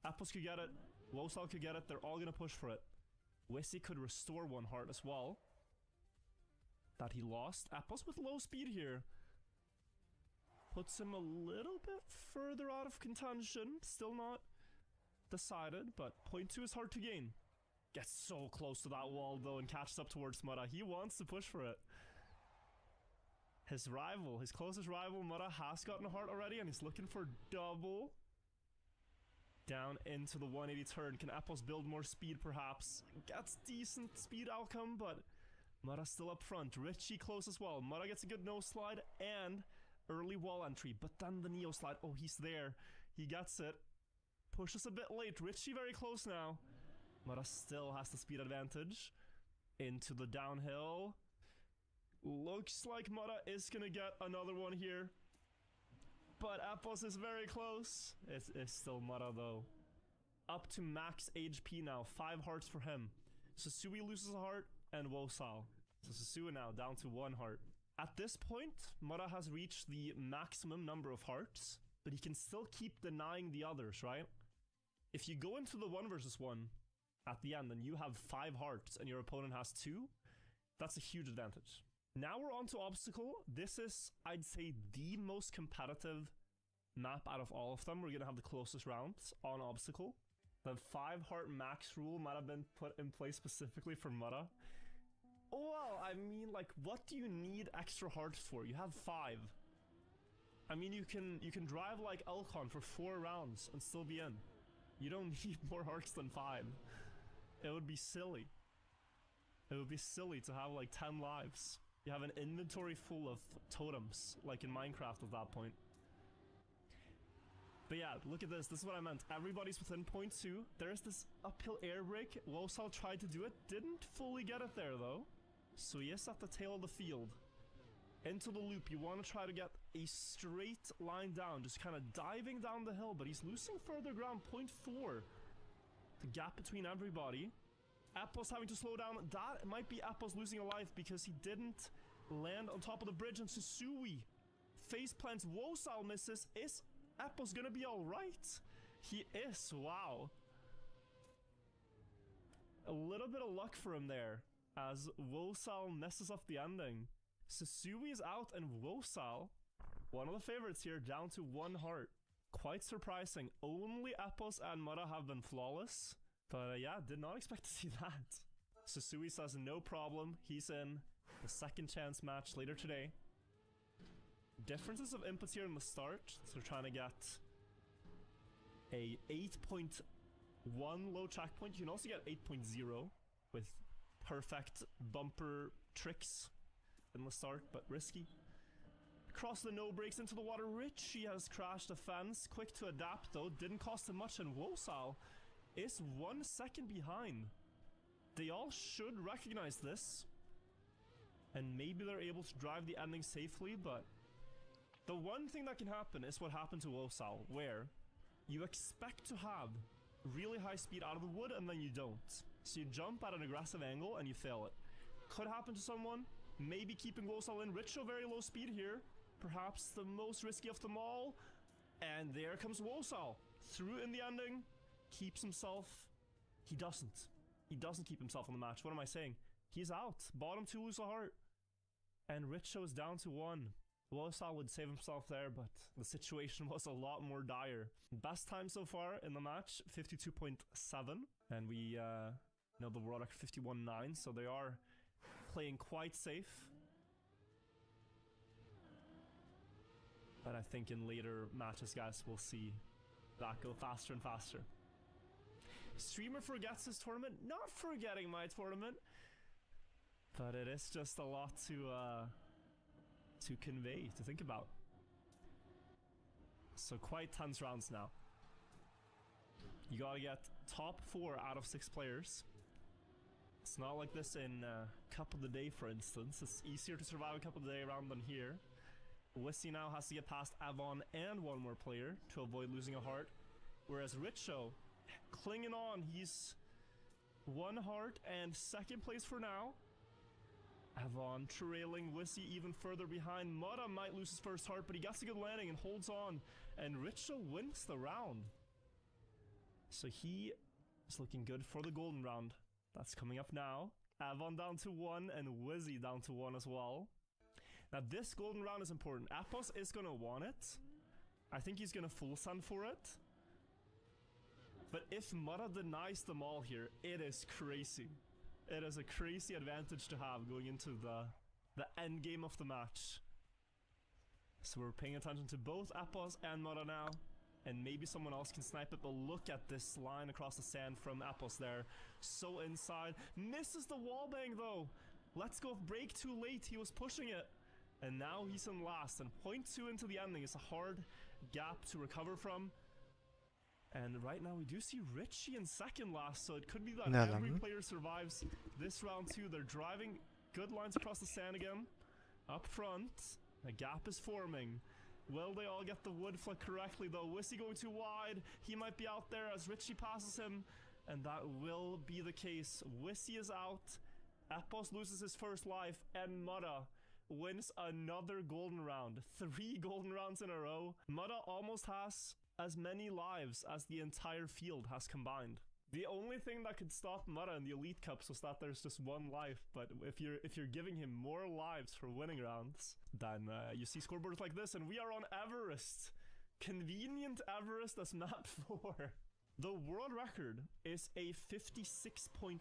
Apos could get it, Wosao could get it, they're all gonna push for it. Wissy could restore 1 heart as well. That he lost. Apos with low speed here. Puts him a little bit further out of contention. Still not decided, but 0.2 is hard to gain. Gets so close to that wall though and catches up towards Mudda. He wants to push for it. His rival, his closest rival, Mudda, has gotten a heart already and he's looking for double. Down into the 180 turn. Can Apos build more speed perhaps? Gets decent speed outcome, but Mudda still up front. Richie close as well. Mudda gets a good no slide and early wall entry, but then the Neo slide. Oh, he's there. He gets it. Pushes a bit late. Richie very close now. Mudda still has the speed advantage. Into the downhill. Looks like Mudda is gonna get another one here. But Apos is very close. It's still Mudda though. Up to max HP now. 5 hearts for him. Susui loses a heart and Wosao. So Susui now down to 1 heart. At this point, Mudda has reached the maximum number of hearts, but he can still keep denying the others, right? If you go into the 1 versus 1 at the end and you have 5 hearts and your opponent has 2, that's a huge advantage. Now we're on to Obstacle. This is, I'd say, the most competitive map out of all of them. We're going to have the closest rounds on Obstacle. The 5 heart max rule might have been put in place specifically for Mudda. Well, I mean, like, what do you need extra hearts for? You have 5. I mean, you can drive like Elcon for 4 rounds and still be in. You don't need more hearts than 5. It would be silly. It would be silly to have like 10 lives. You have an inventory full of totems, like in Minecraft at that point. But yeah, look at this. This is what I meant. Everybody's within 0.2. There's this uphill air brake. Wosao tried to do it. Didn't fully get it there, though. So he is at the tail of the field. Into the loop. You want to try to get a straight line down. Just kind of diving down the hill. But he's losing further ground. 0.4. The gap between everybody. Apos having to slow down. That might be Apos losing a life because he didn't land on top of the bridge. And Susui face plants. Wosao misses. Is Apos gonna be alright? He is, wow. A little bit of luck for him there, as Wosao messes up the ending. Susui is out and Wosao, one of the favorites here, down to 1 heart. Quite surprising. Only Apos and Mudda have been flawless. But yeah, did not expect to see that. Susui says no problem. He's in the second chance match later today. Differences of inputs here in the start. So we're trying to get a 8.1 low checkpoint. You can also get 8.0 with perfect bumper tricks in the start, but risky. across the no breaks into the water. Richie has crashed a fence. Quick to adapt though. Didn't cost him much, and Wosal is 1 second behind. They all should recognize this. And maybe they're able to drive the ending safely, but the one thing that can happen is what happened to Wosal, where you expect to have really high speed out of the wood and then you don't. So you jump at an aggressive angle and you fail it. Could happen to someone. Maybe keeping Wosal in. Richo very low speed here. Perhaps the most risky of them all. And there comes Wosal. Through in the ending. Keeps himself. He doesn't. He doesn't keep himself in the match. What am I saying? He's out. Bottom 2 lose a heart. And Richo is down to 1. Wosal would save himself there, but the situation was a lot more dire. Best time so far in the match, 52.7. And we know the world record 51.9, so they are playing quite safe. But I think in later matches, guys, we'll see that go faster and faster. Streamer forgets his tournament. Not forgetting my tournament. But it is just a lot to convey, to think about. So quite tense rounds now. You gotta get top 4 out of 6 players. It's not like this in Cup of the Day, for instance. It's easier to survive a Cup of the Day round than here. Wissy now has to get past Avon and one more player to avoid losing a heart. Whereas Richo, clinging on, he's 1 heart and 2nd place for now. Avon trailing Wissy even further behind. Mutta might lose his first heart, but he gets a good landing and holds on. And Richo wins the round. So he is looking good for the golden round. That's coming up now. Avon down to 1 and Wizzy down to 1 as well. Now this golden round is important. Apos is going to want it. I think he's going to full send for it. But if Mutta denies them all here, it is crazy. It is a crazy advantage to have going into the end game of the match. So we're paying attention to both Apos and Mutta now. And maybe someone else can snipe it, but look at this line across the sand from Apos there. So inside. Misses the wallbang though. Let's go break too late. He was pushing it. And now he's in last. And 0.2 into the ending is a hard gap to recover from. And right now we do see Richie in 2nd last, so it could be that every player survives this round too. They're driving good lines across the sand again. Up front, a gap is forming. Will they all get the wood flick correctly though? Wissy going too wide. He might be out there as Richie passes him. And that will be the case. Wissy is out. Apos loses his first life. And Mutta wins another golden round. 3 golden rounds in a row. Mutta almost has as many lives as the entire field has combined. The only thing that could stop Mutta in the Elite Cups was that there's just 1 life, but if you're giving him more lives for winning rounds, then you see scoreboards like this, and we are on Everest. Convenient Everest as map 4. The world record is a 56.8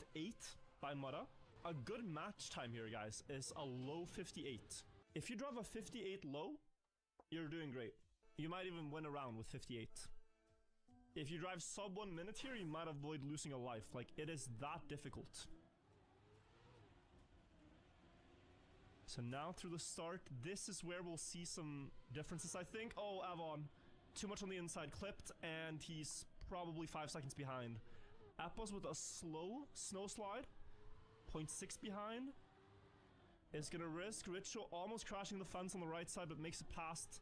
by Mutta. A good match time here, guys, is a low 58. If you drive a 58 low, you're doing great. You might even win a round with 58. If you drive sub 1 minute here, you might avoid losing a life. Like, it is that difficult. So now through the start, this is where we'll see some differences, I think. Oh, Avon. Too much on the inside clipped, and he's probably 5 seconds behind. Apos with a slow snow slide. 0.6 behind. Is gonna risk. Richo almost crashing the fence on the right side, but makes it past.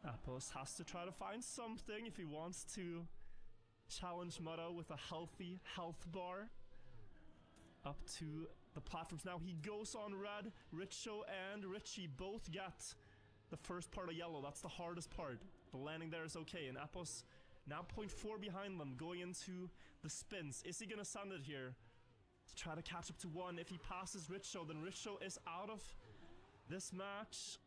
Apos has to try to find something if he wants to challenge Mutta with a healthy health bar. Up to the platforms now. He goes on red. Richo and Richie both get the first part of yellow. That's the hardest part. The landing there is okay. And Apos now 0.4 behind them going into the spins. Is he going to send it here? To try to catch up to 1. If he passes Richo, then Richo is out of this match.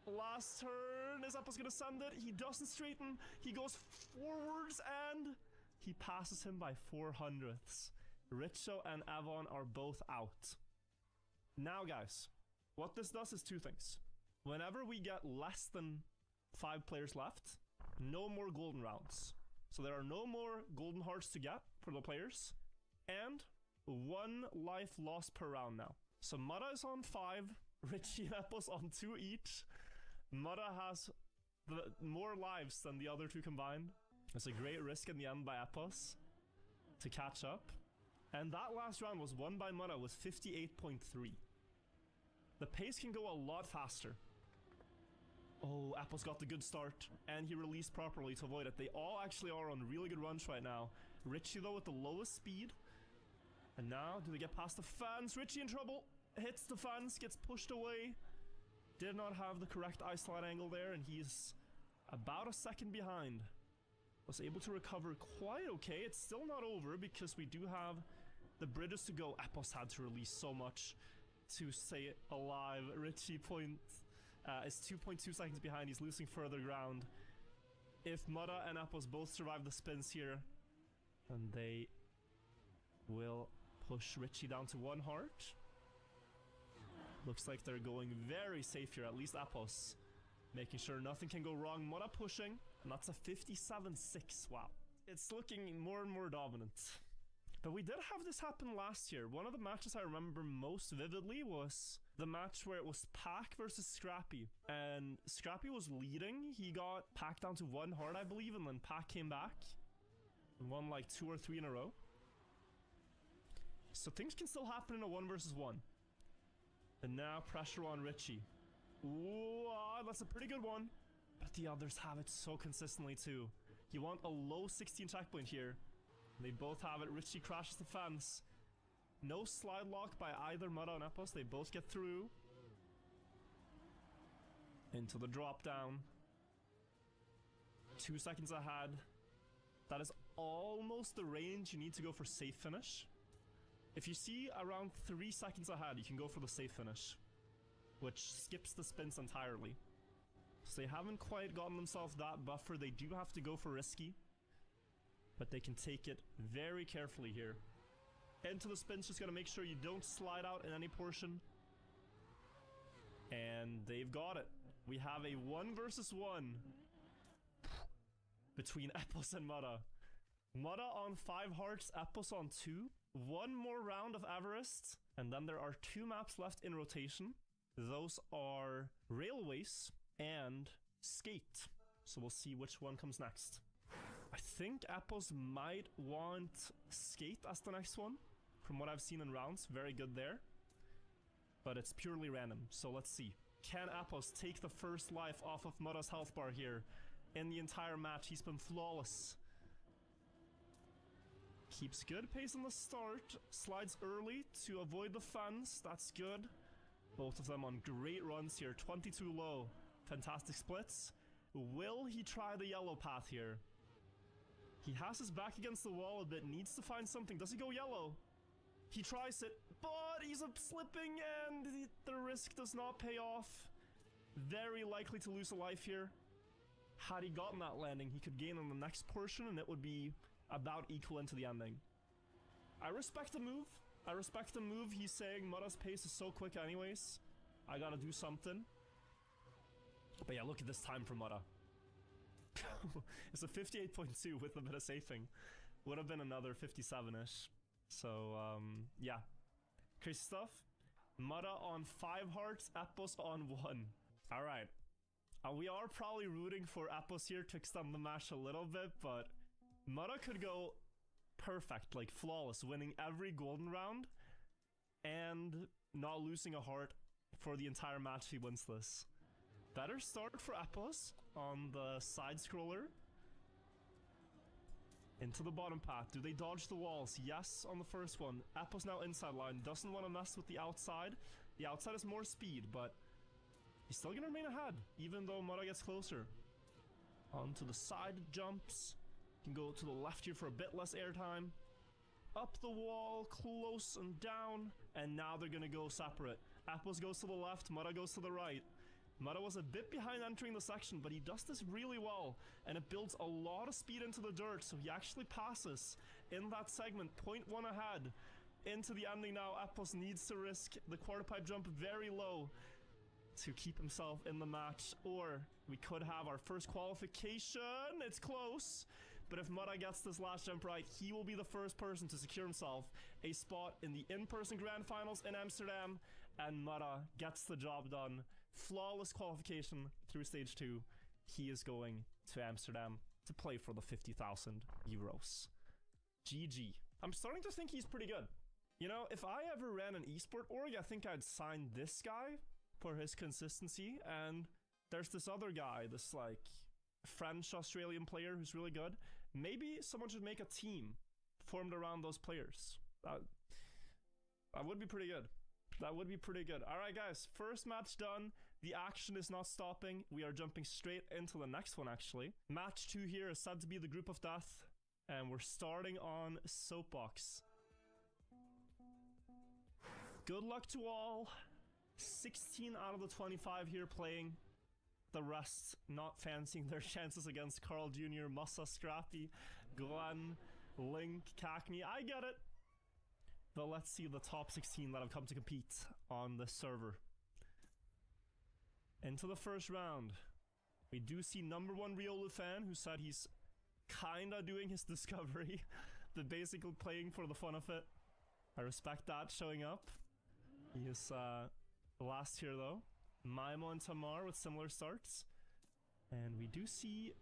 Last turn, is Apos gonna send it? He doesn't straighten, he goes forwards and he passes him by 400ths. Richo and Avon are both out. Now guys, what this does is 2 things. Whenever we get less than 5 players left, no more golden rounds. So there are no more golden hearts to get for the players, and 1 life lost per round now. So Mutta is on 5, Richie and Epos on 2 each. Mudda has more lives than the other two combined. It's a great risk in the end by Epos to catch up. And that last round was won by Mudda with 58.3. The pace can go a lot faster. Oh, Epos got the good start, and he released properly to avoid it. They all actually are on really good runs right now. Richie, though, with the lowest speed. And now, do they get past the fence? Richie in trouble. Hits the fence, gets pushed away. Did not have the correct ice slide angle there, and he's about a second behind. Was able to recover quite okay. It's still not over because we do have the bridges to go. Epos had to release so much to stay alive. Richie is 2.2 seconds behind. He's losing further ground. If Mudda and Epos both survive the spins here, then they will push Richie down to 1 heart. Looks like they're going very safe here, at least Epos. Making sure nothing can go wrong. Mudda pushing, and that's a 57-6. Wow. It's looking more and more dominant. But we did have this happen last year. One of the matches I remember most vividly was the match where it was Pack versus Scrappy. And Scrappy was leading. He got Pack down to 1 heart, I believe, and then Pack came back and won like 2 or 3 in a row. So things can still happen in a 1 versus 1. And now pressure on Richie. Ooh, that's a pretty good one. But the others have it so consistently too. You want a low 16 checkpoint here. They both have it. Richie crashes the fence. No slide lock by either Mudda and Epos. They both get through. Into the drop down. 2 seconds ahead. That is almost the range you need to go for safe finish. If you see around 3 seconds ahead, you can go for the safe finish, which skips the spins entirely. So they haven't quite gotten themselves that buffer. They do have to go for risky, but they can take it very carefully here. Into the spins, just gotta make sure you don't slide out in any portion. And they've got it. We have a 1 versus 1 between Epos and Mudda. Mudda on 5 hearts, Epos on 2. 1 more round of Everest, and then there are 2 maps left in rotation. Those are Railways and Skate. So we'll see which one comes next. I think Epos might want Skate as the next one. From what I've seen in rounds, very good there. But it's purely random, so let's see. Can Epos take the first life off of Mudda's health bar here? In the entire match, he's been flawless. Keeps good pace on the start. Slides early to avoid the fence. That's good. Both of them on great runs here. 22 low. Fantastic splits. Will he try the yellow path here? He has his back against the wall a bit. Needs to find something. Does he go yellow? He tries it, but he's slipping and the risk does not pay off. Very likely to lose a life here. Had he gotten that landing, he could gain on the next portion and it would be about equal into the ending. I respect the move. I respect the move. He's saying Mudda's pace is so quick anyways. I gotta do something. But yeah, look at this time for Mudda. It's a 58.2 with a bit of safing. Would have been another 57-ish. So, yeah. Crazy stuff. Mudda on 5 hearts, Epos on 1. Alright. We are probably rooting for Epos here to extend the match a little bit, but Mudda could go perfect, like flawless, winning every golden round and not losing a heart for the entire match if he wins this. Better start for Epos on the side scroller. Into the bottom path. Do they dodge the walls? Yes, on the first one. Epos now inside line. Doesn't want to mess with the outside. The outside is more speed, but he's still gonna remain ahead, even though Mudda gets closer. Onto the side jumps. Can go to the left here for a bit less airtime. Up the wall, close and down. And now they're gonna go separate. Epos goes to the left, Mudda goes to the right. Mudda was a bit behind entering the section, but he does this really well, and it builds a lot of speed into the dirt, so he actually passes in that segment, 0.1 ahead. Into the ending now, Epos needs to risk the quarter pipe jump very low to keep himself in the match, or we could have our first qualification. It's close, but if Mudda gets this last jump right, he will be the first person to secure himself a spot in the in-person grand finals in Amsterdam, and Mara gets the job done. Flawless qualification through stage 2. He is going to Amsterdam to play for the 50,000 euros. GG. I'm starting to think he's pretty good. You know, if I ever ran an esport org, I think I'd sign this guy for his consistency. And there's this other guy, this like French-Australian player who's really good. Maybe someone should make a team formed around those players. That would be pretty good. That would be pretty good. All right, guys, first match done. The action is not stopping. We are jumping straight into the next one, actually. Match 2 here is said to be the group of death. And we're starting on Soapbox. Good luck to all. 16 out of the 25 here playing. The rest not fancying their chances against Carl Jr., Massa, Scrappy, Glenn, Link, Cackney. I get it. But let's see the top 16 that have come to compete on the server. Into the first round. We do see number 1 Riolu fan who said he's kinda doing his discovery. The basically playing for the fun of it. I respect that showing up. He is last here though. Maimo and Tamar with similar starts. And we do see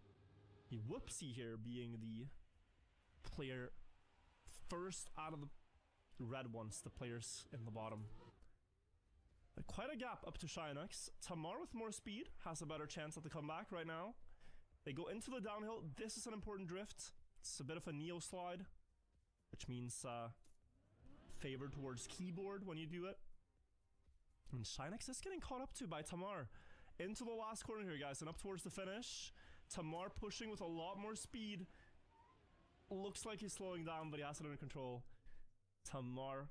the Whoopsie here being the player first out of the red ones, the players in the bottom. But quite a gap up to Shynex. Tamar with more speed has a better chance at the comeback right now. They go into the downhill. This is an important drift. It's a bit of a neo slide, which means favored towards keyboard when you do it. And Shynex is getting caught up to by Tamar. Into the last corner here, guys, and up towards the finish. Tamar pushing with a lot more speed. Looks like he's slowing down, but he has it under control. Tamar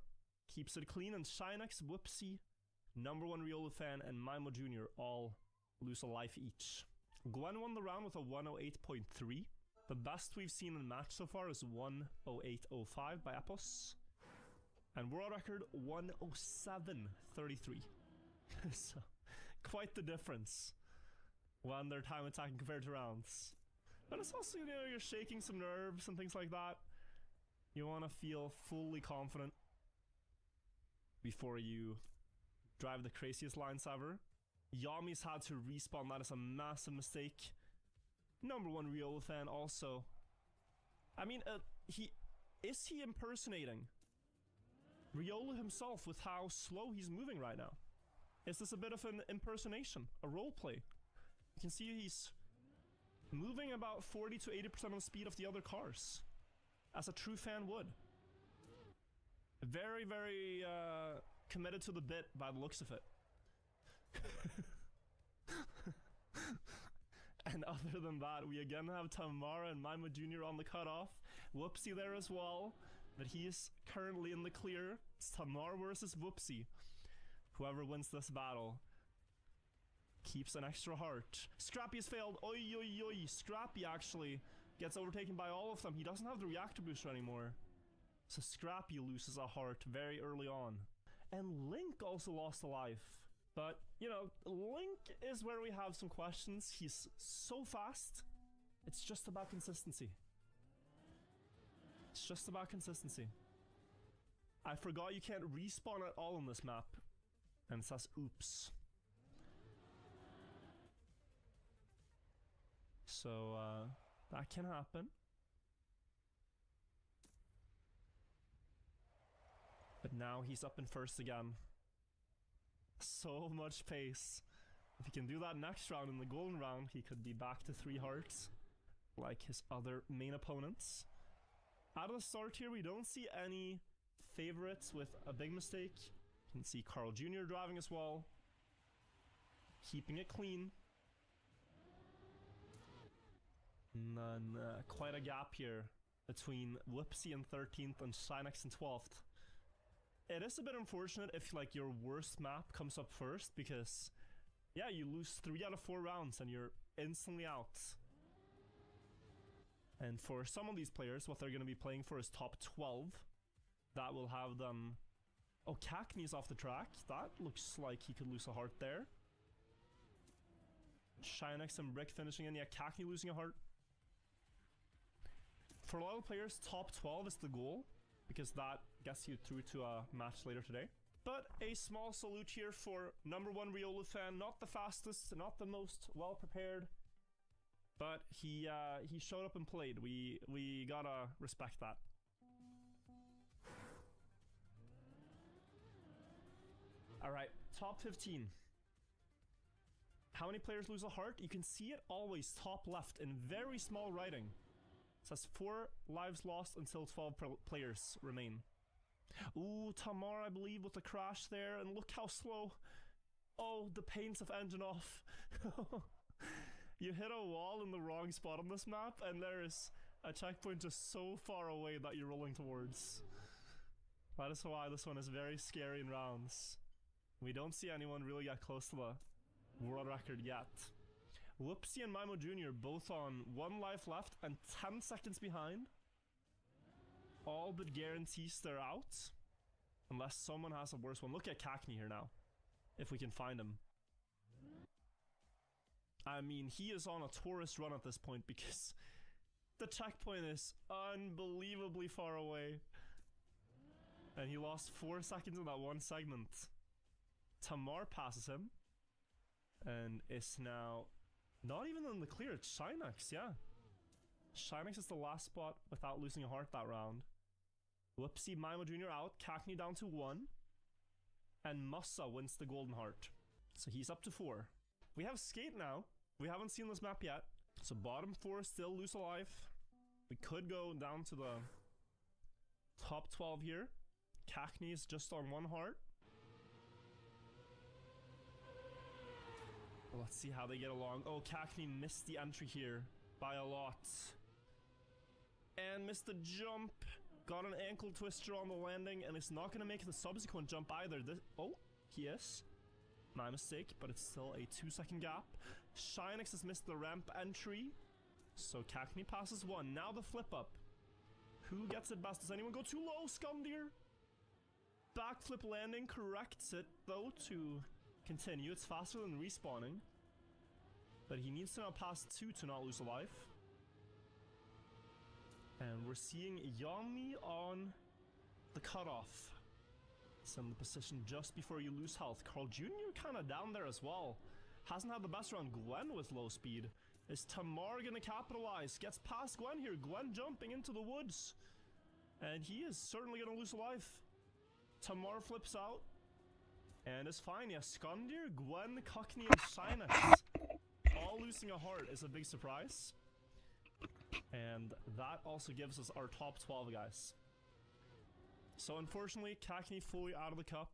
keeps it clean, and Shynex, Whoopsie, number 1 Riolu fan, and Maimo Jr. all lose a life each. Gwen won the round with a 108.3. The best we've seen in the match so far is 108.05 by Epos. And world record 107.33. So, quite the difference when their time attacking compared to rounds. But it's also, you know, you're shaking some nerves and things like that. You want to feel fully confident before you drive the craziest lines ever. Yami's had to respawn. That is a massive mistake. Number 1 Riolu fan also. I mean, is he impersonating Riolu himself with how slow he's moving right now? Is this a bit of an impersonation, a role play? You can see he's moving about 40 to 80% of the speed of the other cars, as a true fan would. Very, very committed to the bit by the looks of it. And other than that, we again have Tamara and Maimo Jr. on the cutoff. Whoopsie there as well, but he is currently in the clear. It's Tamar versus Whoopsie. Whoever wins this battle keeps an extra heart. Scrappy has failed. Oi, oi, oi. Scrappy actually gets overtaken by all of them. He doesn't have the reactor booster anymore. So Scrappy loses a heart very early on. And Link also lost a life. But, you know, Link is where we have some questions. He's so fast. It's just about consistency. It's just about consistency. I forgot you can't respawn at all on this map. And it says, oops. So, that can happen. But now he's up in first again. So much pace. If he can do that next round in the golden round, he could be back to 3 hearts, like his other main opponents. Out of the start here, we don't see any favorites with a big mistake. You can see Carl Jr. driving as well, keeping it clean. And then quite a gap here between Whoopsie in 13th and Shynex in 12th. It is a bit unfortunate if like your worst map comes up first, because yeah, you lose 3 out of 4 rounds and you're instantly out. And for some of these players, what they're going to be playing for is top 12. That will have them... Oh, Cackney's off the track. That looks like he could lose a heart there. Shynex and Brick finishing in. Yeah, Cackney losing a heart. For a lot of players, top 12 is the goal, because that gets you through to a match later today. But a small salute here for number 1 Riolu fan. Not the fastest, not the most well prepared, but he showed up and played. We gotta respect that. All right, top 15. How many players lose a heart? You can see it always top left in very small writing. It says 4 lives lost until 12 players remain. Ooh, Tamar, I believe, with the crash there, and look how slow. Oh, the paints have engine off. You hit a wall in the wrong spot on this map, and there is a checkpoint just so far away that you're rolling towards. That is why this one is very scary in rounds. We don't see anyone really get close to the world record yet. Whoopsie and Mimo Jr. both on 1 life left and 10 seconds behind. All but guarantees they're out. Unless someone has a worse one. Look at Cackney here now. If we can find him. I mean, he is on a tourist run at this point because the checkpoint is unbelievably far away. And he lost 4 seconds in that one segment. Tamar passes him. And is now not even in the clear. It's Shinex, yeah. Shinex is the last spot without losing a heart that round. Whoopsie, Mimo Jr. out. Cackney down to 1. And Mussa wins the golden heart. So he's up to 4. We have Skate now. We haven't seen this map yet. So bottom 4 still lose a life. We could go down to the top 12 here. Cackney is just on 1 heart. Let's see how they get along. Oh, Cackney missed the entry here by a lot. And missed the jump. Got an ankle twister on the landing and is not going to make the subsequent jump either. Oh, he is. My mistake, but it's still a 2-second gap. Shinex has missed the ramp entry. So Cackney passes 1. Now the flip up. Who gets it best? Does anyone go too low? Scumdeer. Backflip landing corrects it though to continue. It's faster than respawning. But he needs to now pass 2 to not lose a life. And we're seeing Yami on the cutoff. It's in the position just before you lose health. Carl Jr. kind of down there as well. Hasn't had the best round. Gwen with low speed. Is Tamar gonna capitalize? Gets past Gwen here. Gwen jumping into the woods. And he is certainly gonna lose a life. Tamar flips out. And is fine. Yeah, Skundir, Gwen, Cockney, and Shinex all losing a heart is a big surprise. And that also gives us our top 12 guys. So unfortunately, Cackney fully out of the cup.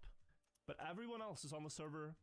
But everyone else is on the server